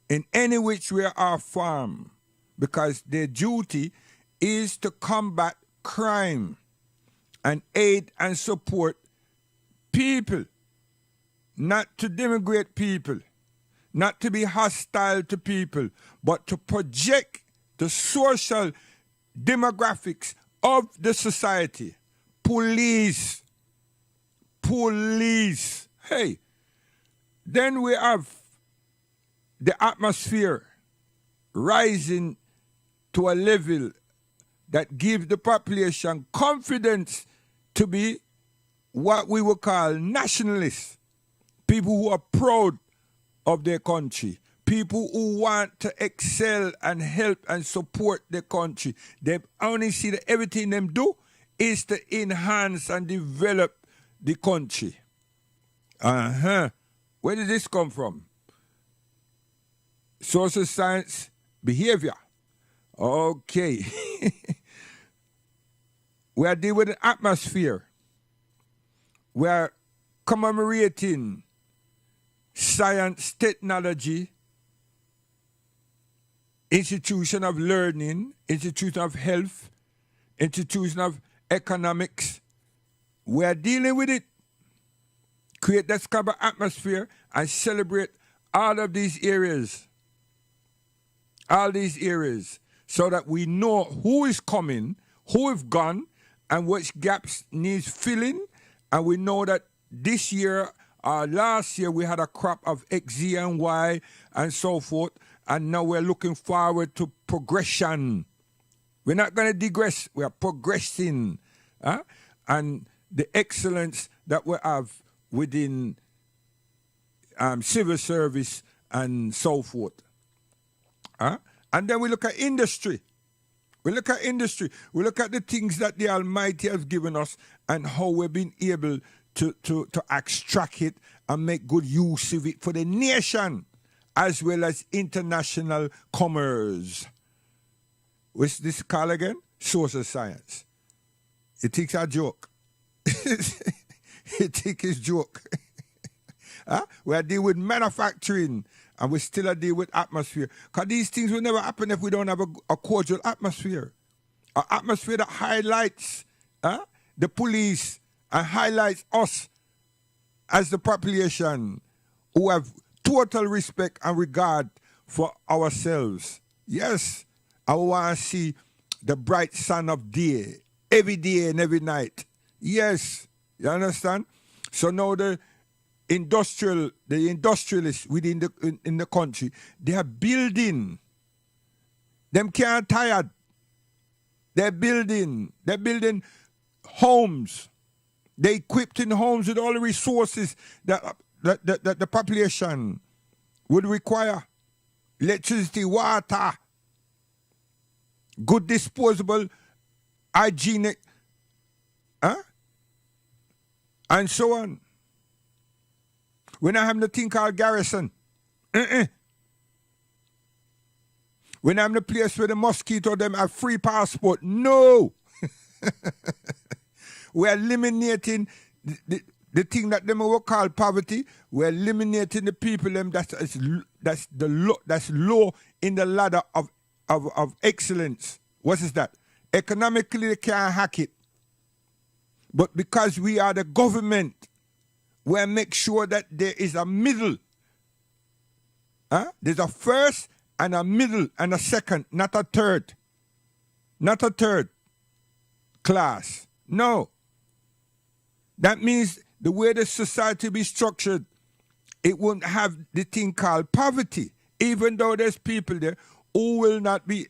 [SPEAKER 2] in any which way or form, because their duty is to combat crime and aid and support people, not to denigrate people, not to be hostile to people, but to project the social demographics of the society. Police. Hey, then we have the atmosphere rising to a level that gives the population confidence to be what we would call nationalists. People who are proud of their country. People who want to excel and help and support the country. They only see that everything them do is to enhance and develop the country. Where did this come from? Social science behavior. Okay. We are dealing with an atmosphere. We are commemorating science, technology, institution of learning, institution of health, institution of economics. We are dealing with it. Create that kind of atmosphere and celebrate all of these areas. All these areas. So that we know who is coming, who have gone, and which gaps needs filling. And we know that this year, last year, we had a crop of X, Z, and Y, and so forth. And now we're looking forward to progression. We're not going to digress. We are progressing. And the excellence that we have within civil service and so forth. And then we look at industry. We look at industry. We look at the things that the Almighty has given us and how we've been able to extract it and make good use of it for the nation as well as international commerce. What's this called again? Social science. You think it's a joke? You think it's joke? We are dealing with manufacturing and we still are dealing with atmosphere. Because these things will never happen if we don't have a cordial atmosphere. An atmosphere that highlights the police and highlights us as the population who have total respect and regard for ourselves. Yes, I want to see the bright sun of day every day and every night. Yes, you understand? So now the industrialists within in the country, they are building. Them can't tired. They're building homes. They're equipped in homes with all the resources that the population would require. Electricity, water, good disposable, hygienic, and so on. We're not having the thing called garrison. We're not having the place where the mosquito them have free passport. No. We're eliminating the thing that them will call poverty. We're eliminating the people them that's low in the ladder of excellence. What is that? Economically they can't hack it. But because we are the government, we make sure that there is a middle. There's a first and a middle and a second, not a third. Not a third class. No. That means the way the society be structured, it won't have the thing called poverty, even though there's people there who will not be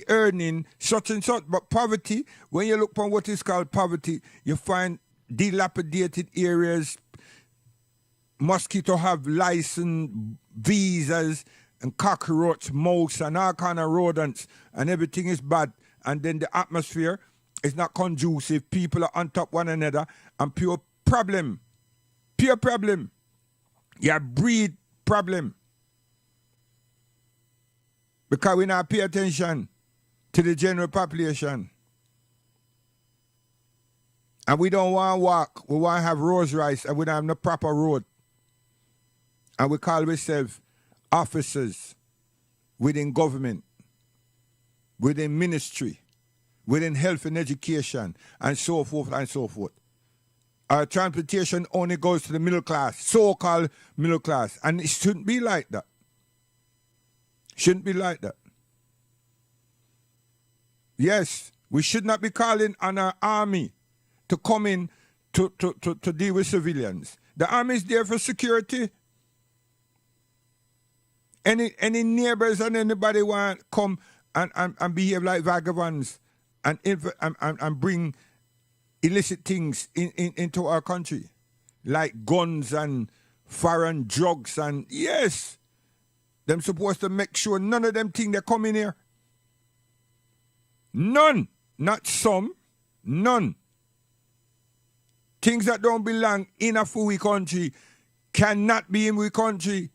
[SPEAKER 2] earning such and such. But poverty, when you look upon what is called poverty, you find dilapidated areas, mosquito have license, visas, and cockroach, mouse, and all kind of rodents, and everything is bad. And then the atmosphere is not conducive. People are on top one another, and pure problem. Yeah, breed problem. Because we not pay attention to the general population. And we don't want to walk. We want to have Rolls Royce, and we don't have no proper road. And we call ourselves officers within government, within ministry, within health and education, and so forth and so forth. Our transportation only goes to the middle class, so-called middle class. And it shouldn't be like that. Shouldn't be like that. Yes, we should not be calling on our army to come in to deal with civilians. The army is there for security. Any neighbors and anybody want to come and behave like vagabonds and bring illicit things into our country, like guns and foreign drugs, and yes, them supposed to make sure none of them things they come in here. None, not some, none. Things that don't belong in a free country cannot be in we country.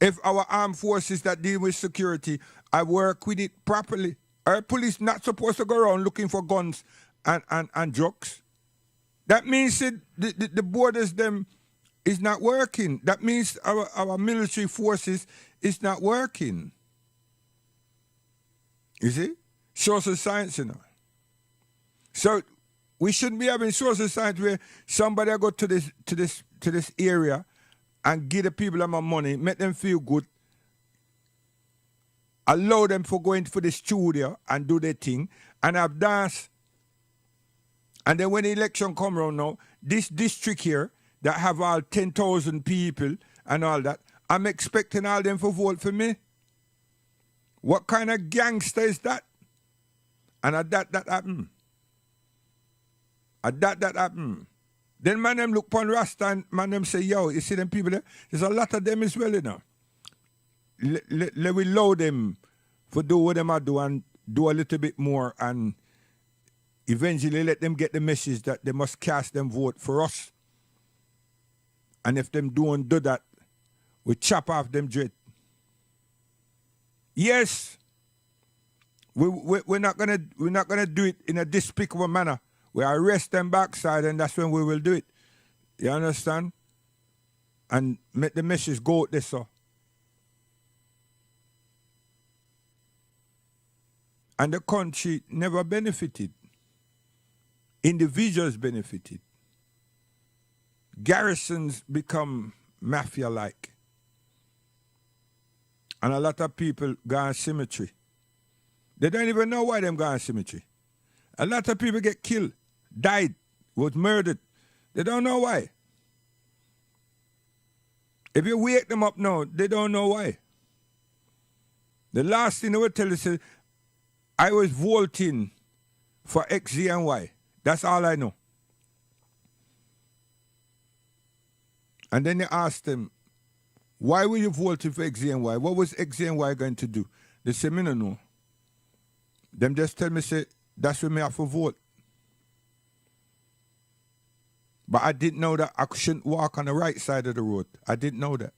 [SPEAKER 2] If our armed forces that deal with security, I work with it properly. Our police not supposed to go around looking for guns and drugs. That means the borders them is not working. That means our military forces is not working. You see? Social science, you know. So we shouldn't be having social science where somebody go to this area and give the people them money, make them feel good, allow them for going for the studio and do their thing, and have dance. And then when the election come around now, this district here that have all 10,000 people and all that, I'm expecting all them for vote for me. What kind of gangster is that? And at that happened. At that happened. Then man them look upon Rasta and man them say, yo, you see them people there? There's a lot of them as well, you know. Let we allow them for do what them are do and do a little bit more and eventually let them get the message that they must cast them vote for us. And if them don't do that, we chop off them dread. Yes, we're not gonna do it in a despicable manner. We arrest them backside, and that's when we will do it. You understand? And make the message go out there, so. And the country never benefited. Individuals benefited. Garrisons become mafia-like. And a lot of people go on cemetery. They don't even know why them go on cemetery. A lot of people get killed, died, was murdered. They don't know why. If you wake them up now, they don't know why. The last thing they will tell you is, I was voting for X, Z, and Y. That's all I know. And then they ask them, why were you voting for X, Z, and Y? What was X, Z, and Y going to do? They say, me no know. Them just tell me, say, that's where me have to vote. But I didn't know that I shouldn't walk on the right side of the road. I didn't know that.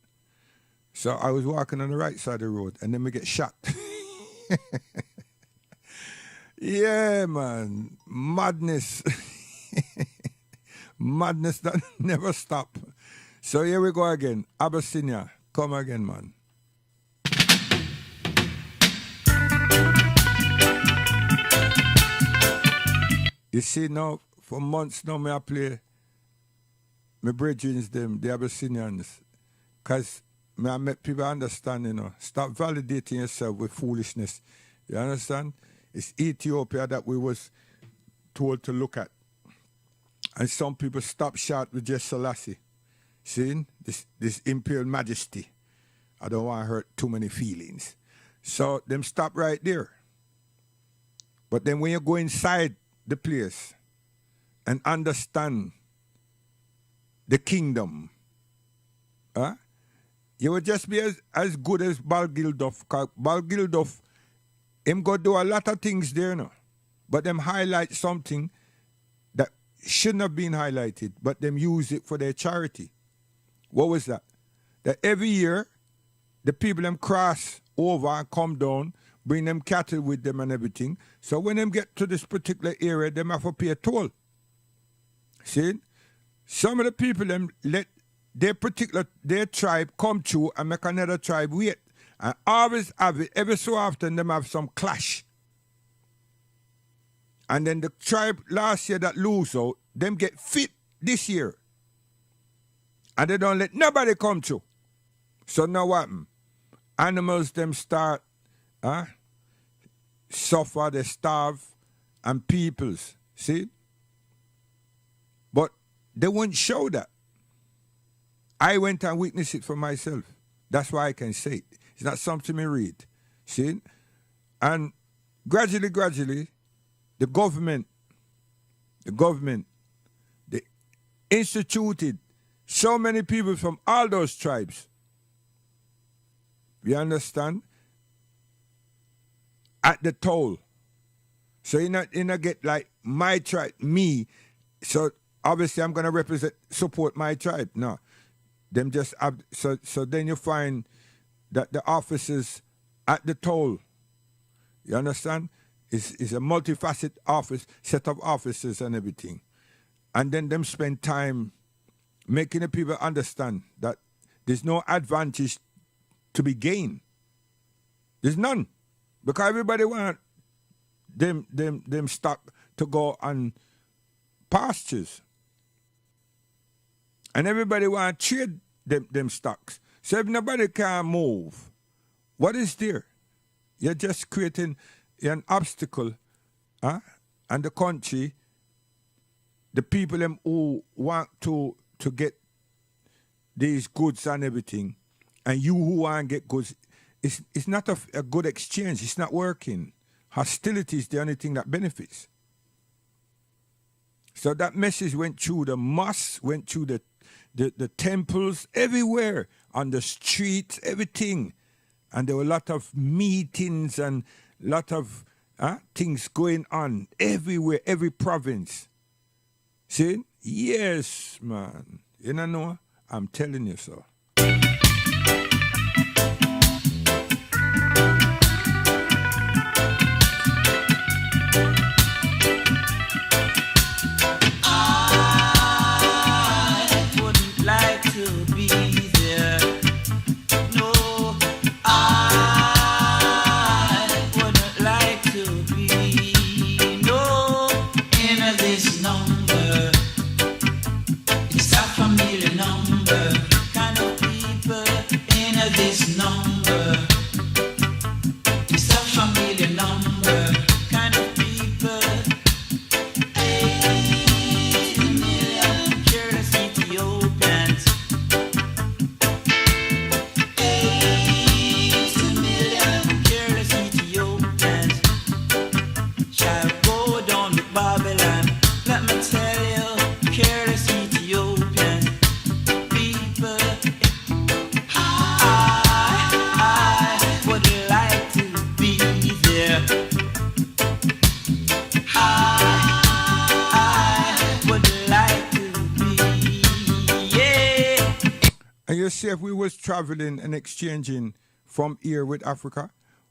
[SPEAKER 2] So I was walking on the right side of the road, and then we get shot. Yeah, man. Madness. Madness that never stop. So here we go again. Abyssinia. Come again, man. You see now, for months now, I play my brethren, them, the Abyssinians. Because I make people understand, you know, stop validating yourself with foolishness. You understand? It's Ethiopia that we was told to look at. And some people stop short with just Selassie. See? This imperial majesty. I don't want to hurt too many feelings. So them stop right there. But then when you go inside the place and understand the kingdom, you will just be as good as Balgildof. Balgildof, him go do a lot of things there now. But them highlight something that shouldn't have been highlighted, but them use it for their charity. What was that? That every year, the people them cross over and come down, bring them cattle with them and everything. So when them get to this particular area, them have to pay a toll. See? Some of the people them let their tribe come through and make another tribe wait. And always have it, every so often them have some clash. And then the tribe last year that lose out, them get fit this year. And they don't let nobody come through. So now what happen? Animals them start suffer, they starve, and peoples, see? But they won't show that. I went and witnessed it for myself. That's why I can say it. It's not something I read, see? And gradually, the government, they instituted so many people from all those tribes. You understand? At the toll. So you not get like my tribe, me. So obviously I'm gonna support my tribe. No. Them just so then you find that the officers at the toll, you understand? Is a multifaceted set of officers and everything. And then them spend time making the people understand that there's no advantage to be gained. There's none. Because everybody want them stock to go on pastures. And everybody want to trade them stocks. So if nobody can move, what is there? You're just creating an obstacle, and the country, the people them who want to get these goods and everything, and you who want to get goods, it's not a good exchange. It's not working. Hostility is the only thing that benefits. So that message went through the mosques, went through the temples, everywhere, on the streets, everything. And there were a lot of meetings and a lot of things going on everywhere, every province. See? Yes, man. You know, I'm telling you so. If we was traveling and exchanging from here with Africa,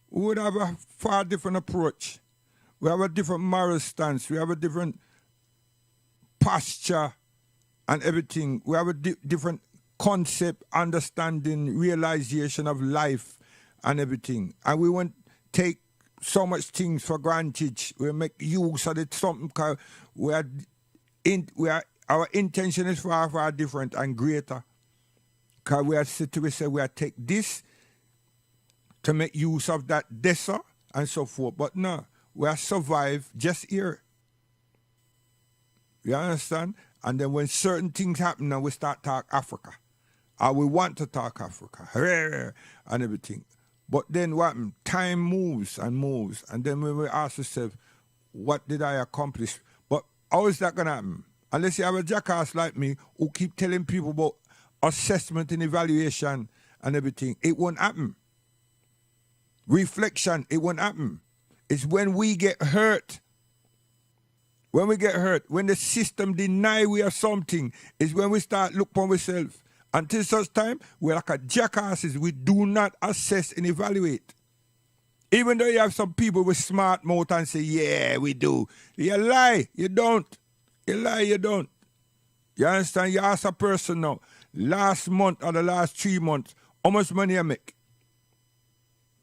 [SPEAKER 2] we would have a far different approach. We have a different moral stance. We have a different posture and everything. We have a different concept, understanding, realization of life and everything. And we won't take so much things for granted. We make use of it something because our intention is far, far different and greater. Because we are said to say we are take this to make use of that desert and so forth. But no, we are survive just here. You understand? And then when certain things happen, now we start talk Africa. Or we want to talk Africa. And everything. But then what? Time moves and moves. And then when we ask ourselves, what did I accomplish? But how is that going to happen? Unless you have a jackass like me who keep telling people about assessment and evaluation and everything, it won't happen. Reflection, it won't happen. It's when we get hurt. When we get hurt, when the system deny we are something, is when we start look for ourselves. Until such time, we're like a jackasses. We do not assess and evaluate. Even though you have some people with smart mouth and say, yeah, we do. You lie, you don't. You lie, you don't. You understand? You ask a person now, last month or the last 3 months, how much money I make?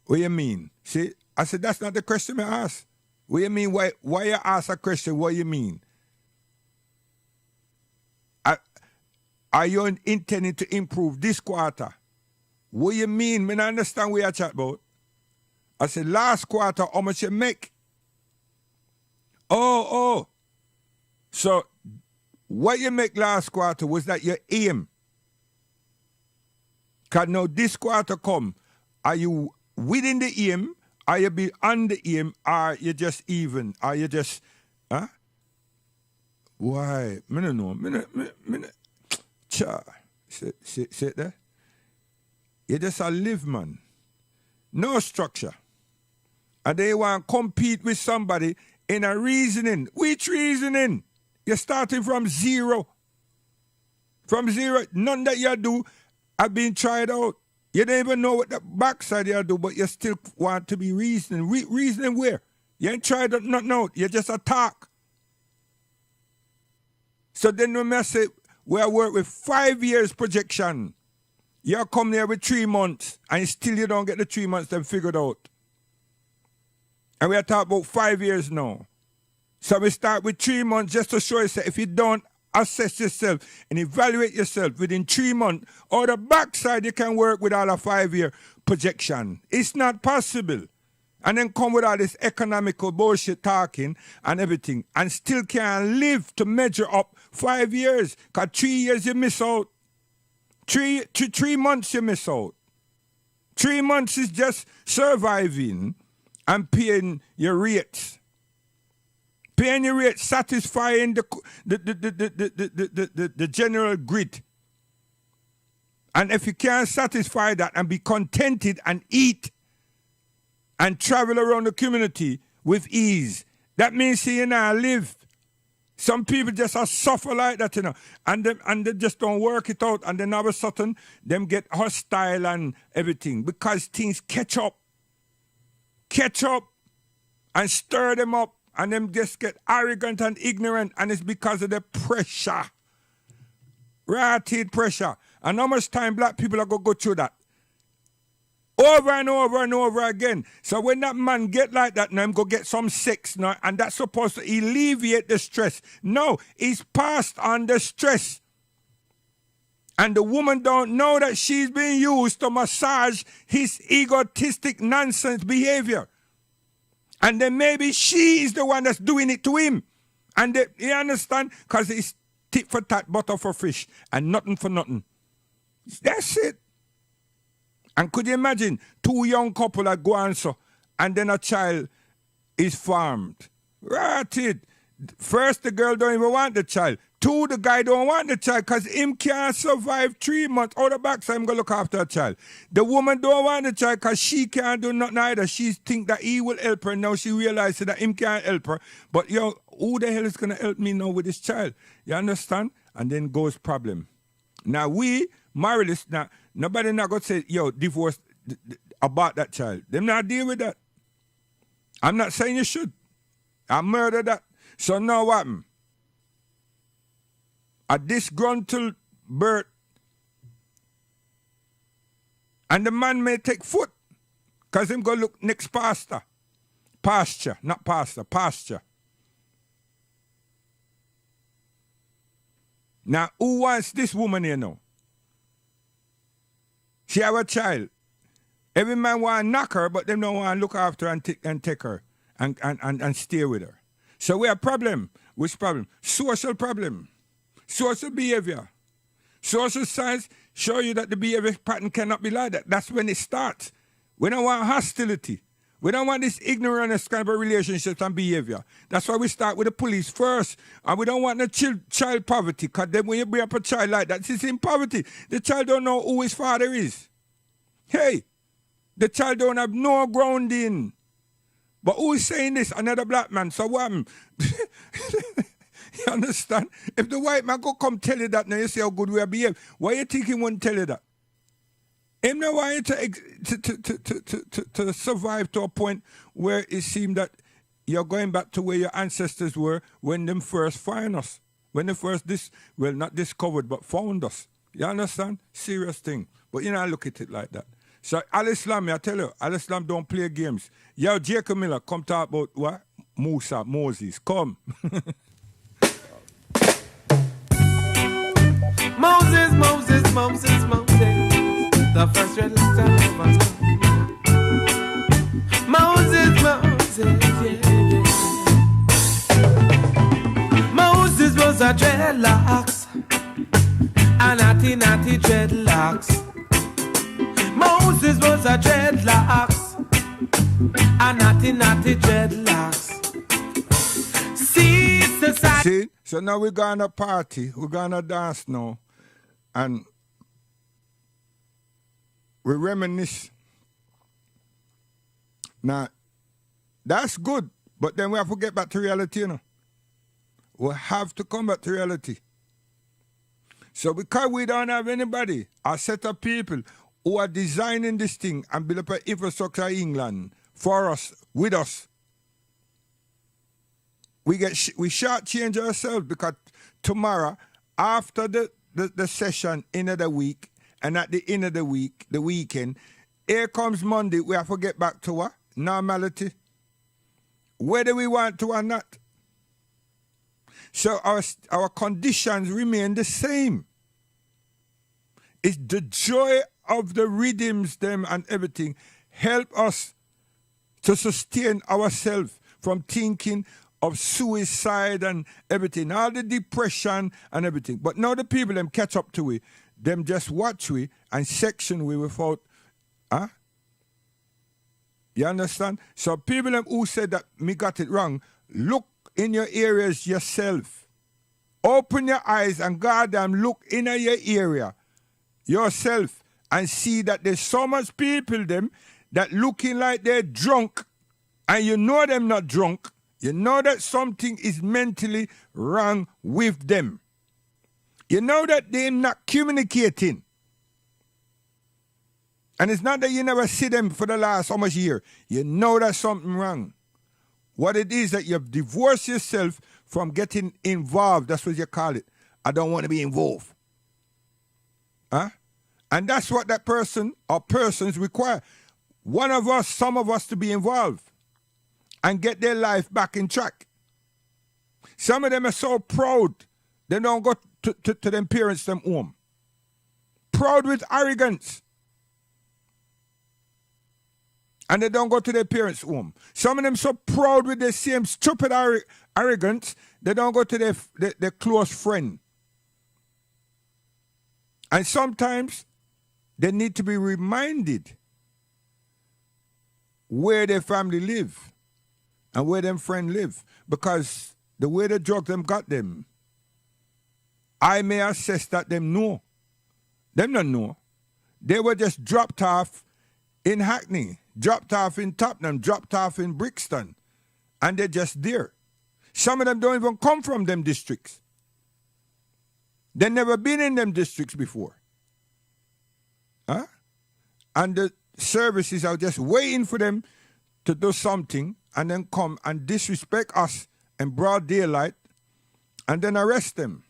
[SPEAKER 2] What you mean? See, I said, that's not the question I ask. What you mean? Why you ask a question? What you mean? Are you intending to improve this quarter? What you mean? Me not understand what you chat about. I said, last quarter, how much you make? Oh. So, what you make last quarter, was that your aim? Because now this quarter come, are you within the aim, are you beyond the aim, are you just even, are you just, Why? Me no know. Cha. Say that. You just a live, man. No structure. And they want to compete with somebody in a reasoning. Which reasoning? You're starting from zero. From zero. None that you do have been tried out. You don't even know what the backside you do, but you still want to be reasoning. Reasoning where? You ain't tried nothing out. You just a talk. So then when I say, we work with 5 years projection. You come there with 3 months, and still you don't get the 3 months then figured out. And we are talking about 5 years now. So we start with 3 months just to show you that if you don't assess yourself and evaluate yourself within 3 months, or the backside you can work with all a 5 year projection. It's not possible. And then come with all this economical bullshit talking and everything, and still can't live to measure up 5 years. Because 3 years you miss out. 3 months you miss out. 3 months is just surviving and paying your rates. Paying your rates, satisfying the general grid. And if you can't satisfy that and be contented and eat and travel around the community with ease, that means you know live. Some people just are suffer like that, you know, and they just don't work it out, and then all of a sudden them get hostile and everything because things catch up and stir them up, and them just get arrogant and ignorant, and it's because of the pressure, right? Pressure. And how much time black people are going to go through that? Over and over and over again. So when that man get like that, now I'm going to get some sex now, and that's supposed to alleviate the stress. No, he's passed on the stress. And the woman don't know that she's being used to massage his egotistic nonsense behavior. And then maybe she is the one that's doing it to him. And you understand? Because it's tit for tat, butter for fish, and nothing for nothing. That's it. And could you imagine 2 young couple that go on so, and then a child is farmed? Right it. First, the girl don't even want the child. 2, the guy don't want the child because him can't survive 3 months. Out the back, so I'm going to look after a child. The woman don't want the child because she can't do nothing either. She think that he will help her. Now she realizes that him can't help her. But, who the hell is going to help me now with this child? You understand? And then goes problem. Now, we, moralists, now, nobody not going to say, divorce about that child. Them not deal with that. I'm not saying you should. I murder that. So now what happened? A disgruntled birth, and the man may take foot because him go look next pasture. Pasture, not pastor, pasture. Now, who wants this woman here now? She have a child. Every man want to knock her, but them don't want to look after her and take her and stay with her. So we have a problem. Which problem? Social problem. Social behavior. Social science show you that the behavior pattern cannot be like that. That's when it starts. We don't want hostility. We don't want this ignorance kind of a relationship and behavior. That's why we start with the police first. And we don't want the child poverty, because then when you bring up a child like that, it's in poverty. The child don't know who his father is. Hey, the child don't have no grounding. But who is saying this? Another black man. So what happened? You understand? If the white man go come tell you that, now you see how good we are behaving. Why you think he won't tell you that? Him not want you to survive to a point where it seemed that you're going back to where your ancestors were when them first find us. When they first, not discovered, but found us. You understand? Serious thing. But you know, I look at it like that. So Al-Islam, I tell you, Al-Islam don't play games. Yo, Jacob Miller, come talk about what? Moses. Come.
[SPEAKER 7] Moses, the first red letter of us. Moses, yeah. Moses was a dreadlocks, a natty dreadlocks. Moses was a dreadlocks, a natty dreadlocks. See,
[SPEAKER 2] so now we're gonna party, we're gonna dance now, and we reminisce. Now, that's good, but then we have to get back to reality, you know. We have to come back to reality. So because we don't have anybody, a set of people who are designing this thing and build up an infrastructure in England for us, with us, we shortchange ourselves, because tomorrow, after the session, end of the week, and at the end of the week, the weekend, here comes Monday, we have to get back to what? Normality. Whether we want to or not. So our conditions remain the same. It's the joy of the rhythms, them and everything, help us to sustain ourselves from thinking of suicide and everything, all the depression and everything. But now the people, them catch up to we, them just watch we and section we without You understand? So people them who said that me got it wrong, look in your areas yourself. Open your eyes and goddamn look in your area yourself and see that there's so much people them that looking like they're drunk, and you know them not drunk. You know that something is mentally wrong with them. You know that they're not communicating. And it's not that you never see them for the last almost year. You know that something wrong. What it is that you've divorced yourself from getting involved. That's what you call it. I don't want to be involved. Huh? And that's what that person or persons require. One of us, some of us to be involved and get their life back in track. Some of them are so proud, they don't go to them parents, them home. Proud with arrogance. And they don't go to their parents' home. Some of them so proud with the same stupid arrogance, they don't go to their close friend. And sometimes they need to be reminded where their family live and where them friends live. Because the way the drug them got them, I may assess that them know. Them don't know. They were just dropped off in Hackney, dropped off in Tottenham, dropped off in Brixton, and they're just there. Some of them don't even come from them districts. They've never been in them districts before. Huh? And the services are just waiting for them to do something and then come and disrespect us in broad daylight and then arrest them.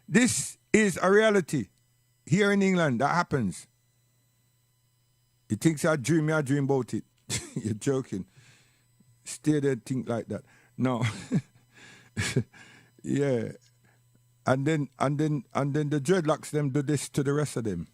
[SPEAKER 2] This is a reality here in England that happens. You think I dream about it. You're joking. Stay there and think like that. No. Yeah. And then the dreadlocks them do this to the rest of them.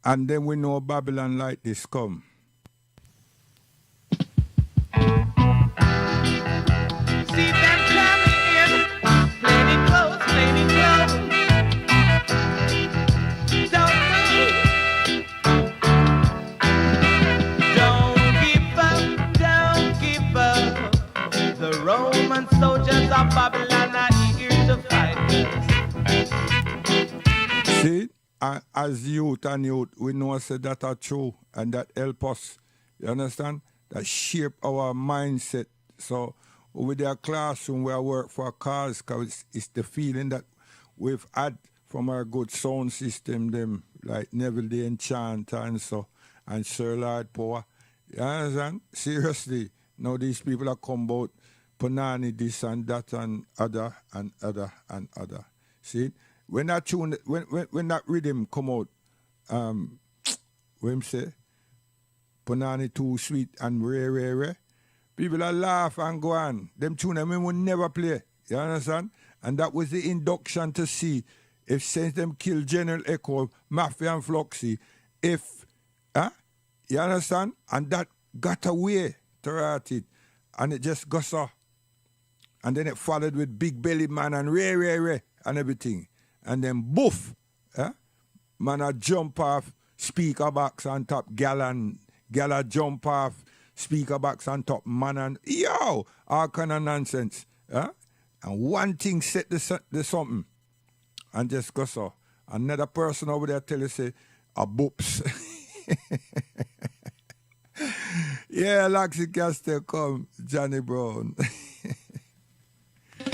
[SPEAKER 2] And then we know Babylon like this come.
[SPEAKER 7] See them coming in, plenty clothes, plenty clothes. Don't give up. The Roman soldiers of Babylon are eager to fight us.
[SPEAKER 2] See? As youth, we know that are true and that help us, you understand? That shape our mindset. So with our classroom, we work for a cause because it's the feeling that we've had from our good sound system, them like Neville the Enchanter and so, and Sir Lord Power. You understand? Seriously, now these people are come about Panani this and that and other and other and other. See, when that tune, when that rhythm come out, what him say, Panani too sweet and rare, people are laugh and go on. Them tune we will never play. You understand? And that was the induction to see if since them kill General Echo, Mafia and Floxy, if, you understand? And that got away to write it. And it just got so. And then it followed with Big Belly Man and Ray and everything. And then boof, man a jump off speaker box on top, gal a jump off speaker box on top, man and yo, all kind of nonsense. And one thing set the something. And just go so. Another person over there tell you say, a boops. Yeah, Laxi can still come, Johnny Brown.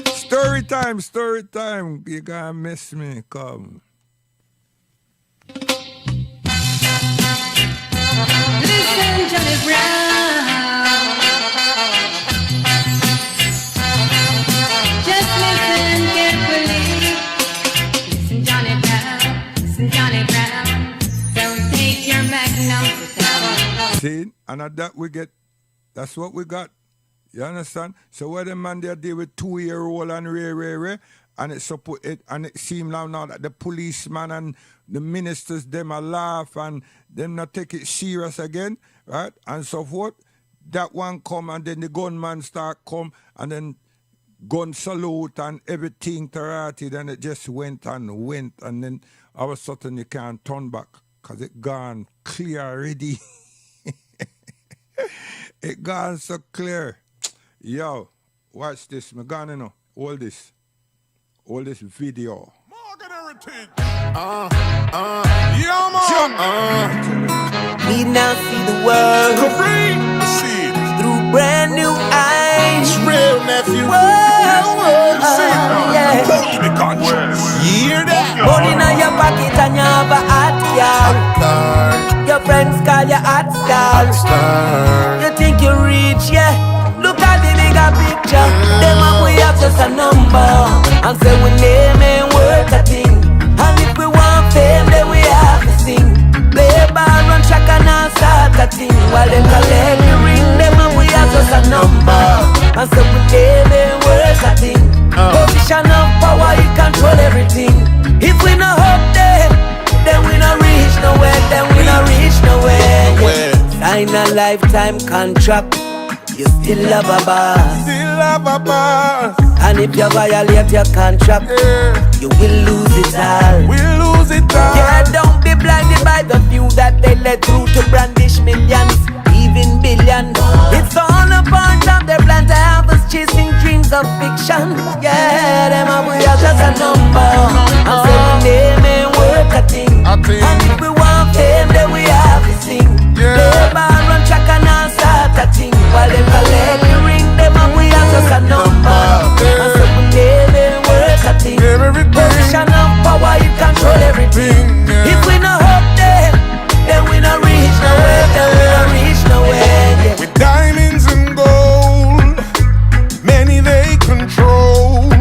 [SPEAKER 2] Story time. You can't miss me, come.
[SPEAKER 8] Listen, Johnny Brown. Just listen carefully. Listen, Johnny Brown. Listen, Johnny Brown. Don't take your magnum to town.
[SPEAKER 2] See, and at that we get, that's what we got. You understand? So where the man there deal with 2-year-old and Ray, and it seems now that the policeman and the ministers them are laugh and them not take it serious again, right? And so forth. That one come and then the gunman start come and then gun salute and everything to it, and it just went and then all of a sudden you can't turn back because it gone clear already. It gone so clear. Yo, watch this. Me gonna know. All this video.
[SPEAKER 9] We now see the world through brand new eyes.
[SPEAKER 10] It's real, nephew.
[SPEAKER 9] Yeah.
[SPEAKER 10] Hear that?
[SPEAKER 9] Money in your pocket and you have a hot car. Your friends call you hot star. You think you rich, yeah? Look at the bigger picture. Them and we have just a number. And say we name ain't worth a thing. And if we want fame, then we have to sing. Play ball, run track and all start a thing. While them collect the ring, them and we have just a number. And say we name ain't worth a thing. Position of power, it control everything. If we not up there, then we not reach nowhere. Then we not reach nowhere. Sign a lifetime contract. You still love a boss. And if you violate your contract, you will lose it all. Yeah, don't be blinded by the few that they let through to brandish millions, even billions. It's all a part of their plan to have us chasing dreams of fiction. Yeah, them and we are just a number. And say we name ain't worth a thing. And if we want fame, then we have to sing. Play ball, run track and all start a thing. While them collect the ring, them and we are just a number. And so we name ain't worth a thing. Position of power, you control everything. If we not up there, then we not reach nowhere. Then we not reach nowhere.
[SPEAKER 10] With diamonds and gold, many they control.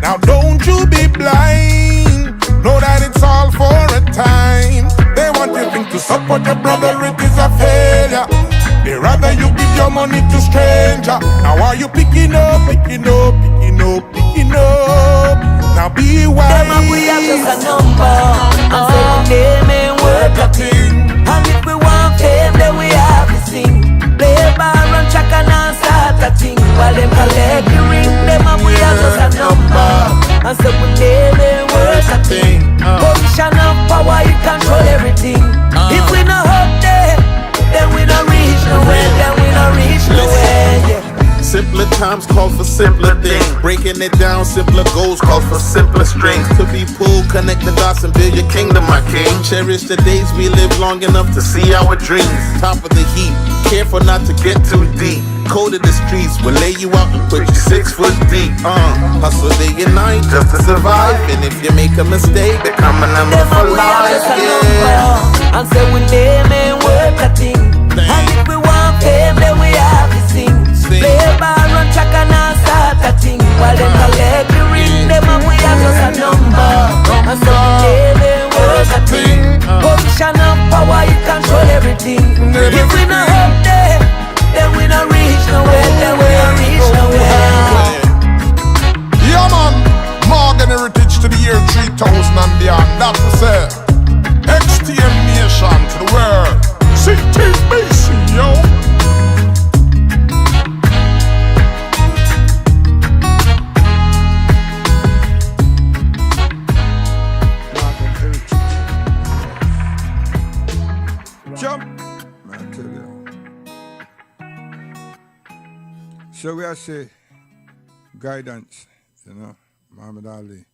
[SPEAKER 10] Now don't you be blind, know that it's all for a time. They want you think to support your brother, it is a failure. They rather you give your money to stranger. Now are you picking up? Now be wise.
[SPEAKER 9] Them and we are just a number. And say we name ain't worth a thing. And if we want fame, then we have to sing. Play ball, run track and all start a thing. While them collect the ring, them and we are just a number. And say we name ain't worth a thing. Position of power, you control everything. If we not up there, then we not reach nowhere. Then we not reach nowhere.
[SPEAKER 10] Simpler times call for simpler things. Breaking it down, simpler goals call for simpler strings. To be pulled, connect the dots and build your kingdom, my king. Cherish the days we live long enough to see our dreams. Top of the heap, careful not to get too deep. cold of the streets will lay you out and put you 6 foot deep. Hustle day and night just to survive. And if you make a mistake, they come and number for life. Yeah.
[SPEAKER 9] And say we name and work a thing. And if we want fame, then we have to sing. Play a bar, run track and now start a thing. While them collect the ring, them and we have just a number. And so we name and work a thing. Position of power, it control everything. If we not up there, then we not reach nowhere. Then we not reach nowhere.
[SPEAKER 10] Yeah man, Morgan heritage to the year 3000 and beyond. That was it. XTM nation to the world. CTBC, yo.
[SPEAKER 2] Jump! I tell you. So we are say guidance, you know, Muhammad Ali.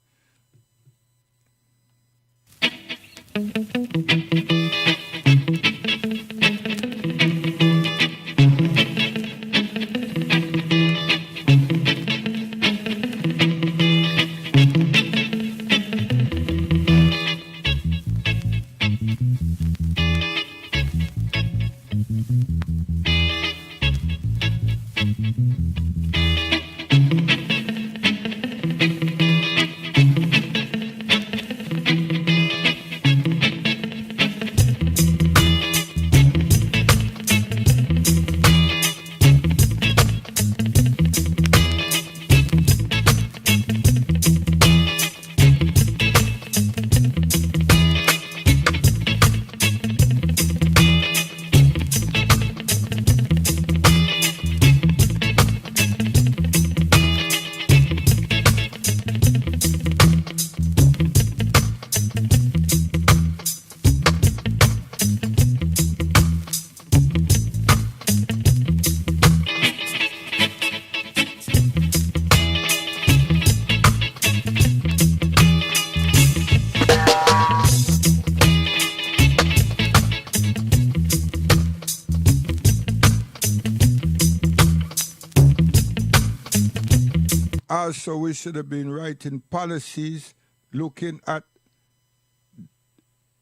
[SPEAKER 2] Also, we should have been writing policies looking at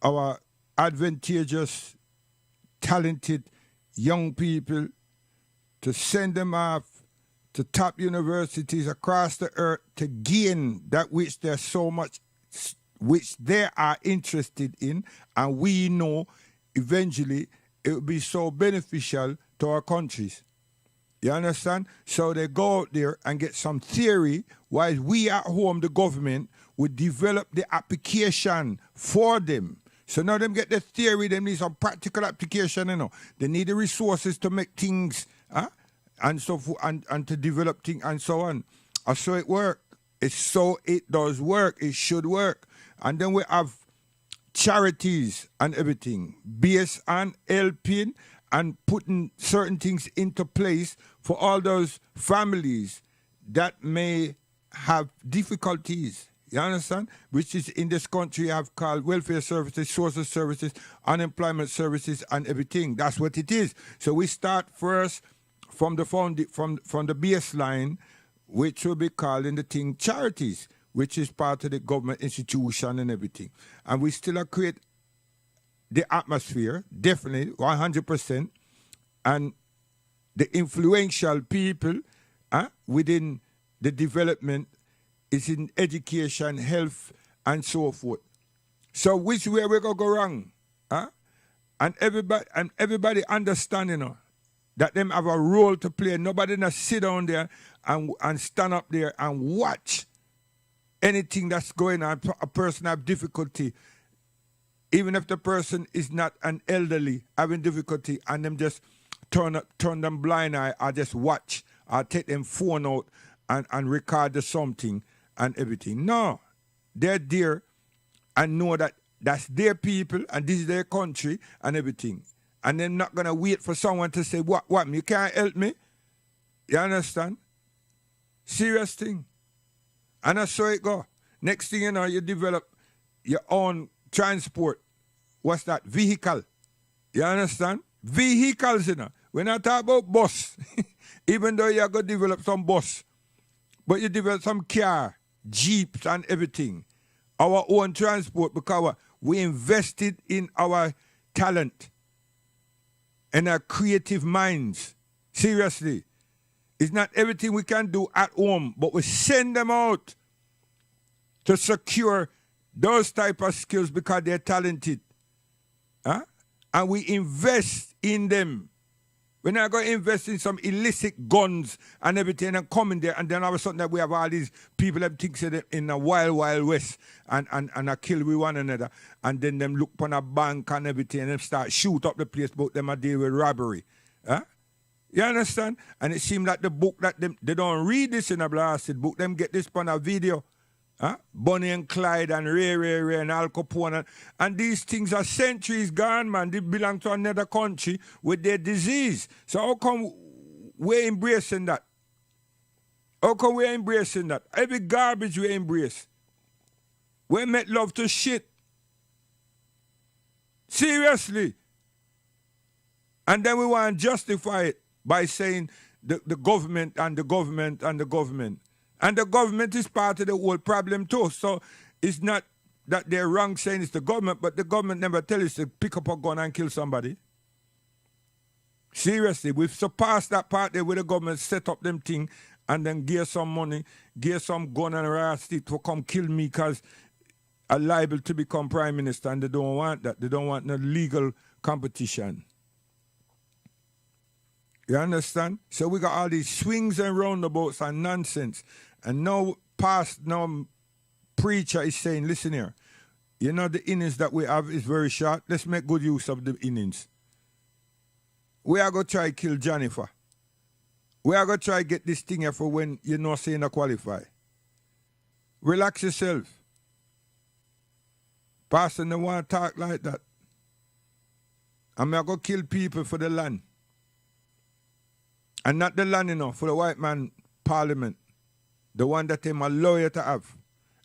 [SPEAKER 2] our advantageous, talented young people to send them off to top universities across the earth to gain that which they're so much, which they are interested in, and we know eventually it will be so beneficial to our countries. You understand? So they go out there and get some theory, while we at home, the government, would develop the application for them. So now them get the theory, them need some practical application, you know. They need the resources to make things, and so forth, and to develop things and so on. And so it works. It does work. It should work. And then we have charities and everything based on helping and putting certain things into place for all those families that may have difficulties. You understand? Which is in this country have called welfare services, social services, unemployment services, and everything. That's what it is. So we start first from the from the baseline, which will be called in the thing charities, which is part of the government institution and everything. And we still create the atmosphere, definitely, 100%, and the influential people within the development is in education, health, and so forth. So which way we gonna go wrong? And everybody understand, you know, that them have a role to play. Nobody not sit down there and stand up there and watch anything that's going on. A person have difficulty, even if the person is not an elderly having difficulty, and them just turn them blind eye, or just watch, or take them phone out and record the something and everything. No, they're there and know that that's their people and this is their country and everything. And they're not gonna wait for someone to say, what, you can't help me? You understand? Serious thing. And that's how it go. Next thing you know, you develop your own transport. What's that? Vehicle. You understand? Vehicles, you know. We're not talking about bus. Even though you are going to develop some bus, but you develop some car, jeeps and everything. Our own transport, because we invested in our talent and our creative minds. Seriously. It's not everything we can do at home, but we send them out to secure those type of skills because they're talented. Huh? And we invest in them. We're not going to invest in some illicit guns and everything and come in there and then all of a sudden that we have all these people that think in the wild, wild west and kill with one another and then them look upon a bank and everything and them start shoot up the place, but them are deal with robbery. Huh? You understand? And it seems like the book that they don't read this in a blasted book, them get this upon a video. Huh? Bonnie and Clyde and Ray and Al Capone. And these things are centuries gone, man. They belong to another country with their disease. So how come we're embracing that? How come we're embracing that? Every garbage we embrace. We make love to shit. Seriously. And then we want to justify it by saying the government and the government and the government. And the government is part of the whole problem too. So it's not that they're wrong saying it's the government, but the government never tells us to pick up a gun and kill somebody. Seriously, we've surpassed that part there where the government set up them thing and then give some money, give some gun and rasty to come kill me because I'm liable to become prime minister and they don't want that. They don't want no legal competition. You understand? So we got all these swings and roundabouts and nonsense. And no preacher is saying, listen here, you know the innings that we have is very short. Let's make good use of the innings. We are going to try kill Jennifer. We are going to try get this thing here for when you know saying to qualify. Relax yourself. Pastor don't want to talk like that. I'm going to kill people for the land. And not the land, for the white man parliament. The one that they're a lawyer to have.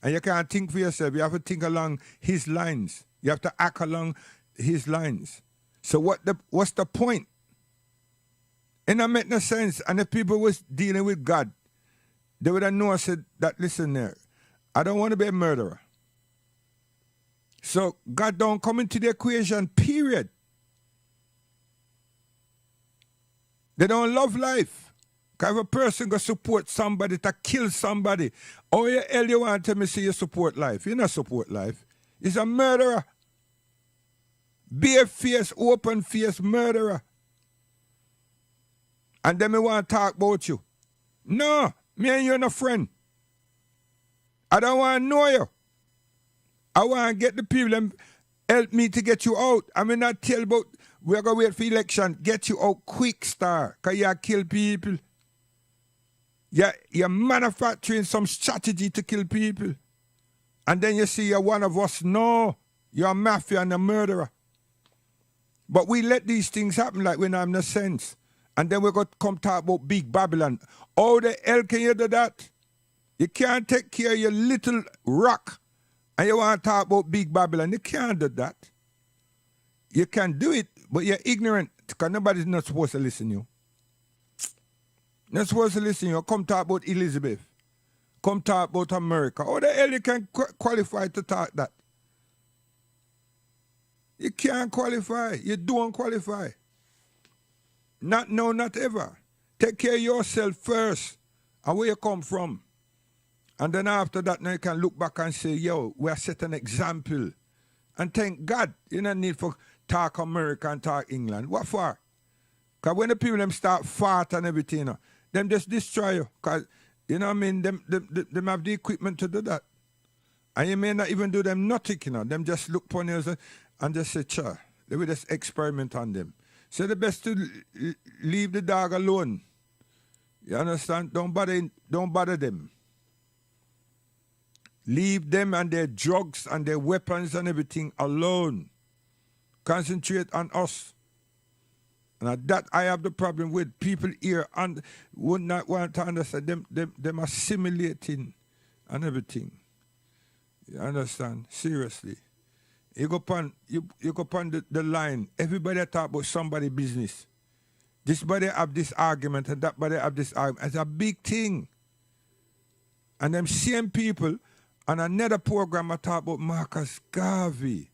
[SPEAKER 2] And you can't think for yourself. You have to think along his lines. You have to act along his lines. So what's the point? It don't make no sense. And if people was dealing with God, they would have known said that, listen there, I don't want to be a murderer. So God don't come into the equation, period. They don't love life. Because if a person go support somebody to kill somebody, how the hell you want to tell me say you support life? You not support life. He's a murderer. Bare-faced, open-faced murderer. And then me want to talk about you. No, me and you no friend. I don't want to know you. I want to get the people and help me to get you out. I mean not tell about we're going to wait for election. Get you out quick, star. Because you kill people. You're manufacturing some strategy to kill people. And then you see you're one of us. No, you're a mafia and a murderer. But we let these things happen like we don't have no sense. And then we're going to come talk about big Babylon. How the hell can you do that? You can't take care of your little rock and you want to talk about big Babylon. You can't do that. You can do it, but you're ignorant because nobody's not supposed to listen to you. Not supposed to listen to you. Come talk about Elizabeth. Come talk about America. How the hell you can qualify to talk that? You can't qualify. You don't qualify. Not now, not ever. Take care of yourself first and where you come from. And then after that, now you can look back and say, yo, we are set an example. And thank God, you don't need for talk America and talk England. What for? Because when the people them start fart and everything, them just destroy you. Because, you know what I mean, them have the equipment to do that. And you may not even do them nothing, Them just look upon you and just say, cha, they will just experiment on them. So the best to leave the dog alone. You understand? Don't bother them. Leave them and their drugs and their weapons and everything alone. Concentrate on us. And that I have the problem with. People here and would not want to understand them assimilating and everything. You understand? Seriously. You go upon the line, everybody talk about somebody's business. This body have this argument and that body have this argument. It's a big thing. And them same people on another program I talk about Marcus Garvey.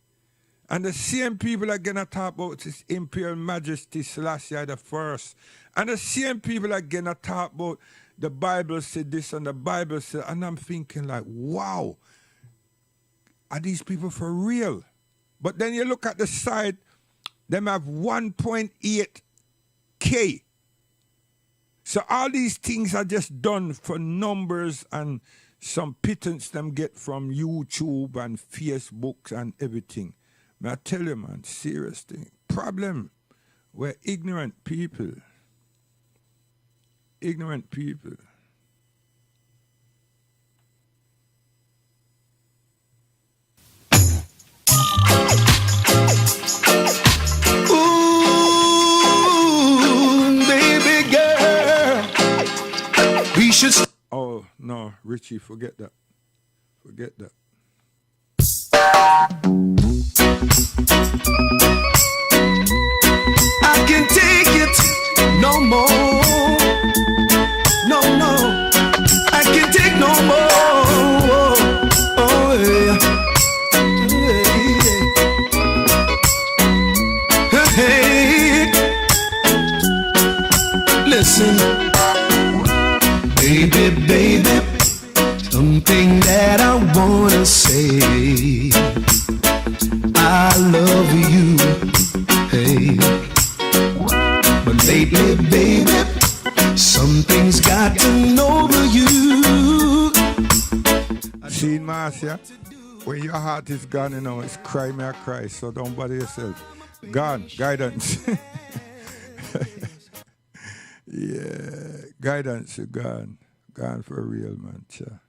[SPEAKER 2] And the same people are gonna talk about His Imperial Majesty Selassie the First. And the same people are gonna talk about the Bible said this and the Bible said, and I'm thinking like, wow, are these people for real? But then you look at the side, them have 1.8K. So all these things are just done for numbers and some pittance them get from YouTube and Facebook and everything. May I tell you, man, serious thing. Problem. We're ignorant people. Ignorant people.
[SPEAKER 10] Ooh, baby girl, we should.
[SPEAKER 2] Oh, no, Richie, forget that. Forget that.
[SPEAKER 10] I can't take it no more. No, no, I can't take no more. Oh, yeah. Hey, listen, baby, baby, something that I wanna say. I love you, hey, but lately, baby, something's gotten over you.
[SPEAKER 2] See, Marcia, when your heart is gone, you know, it's cry me a cry, so don't bother yourself. Gone, guidance. Yeah, guidance is gone. Gone for real, man. Cha.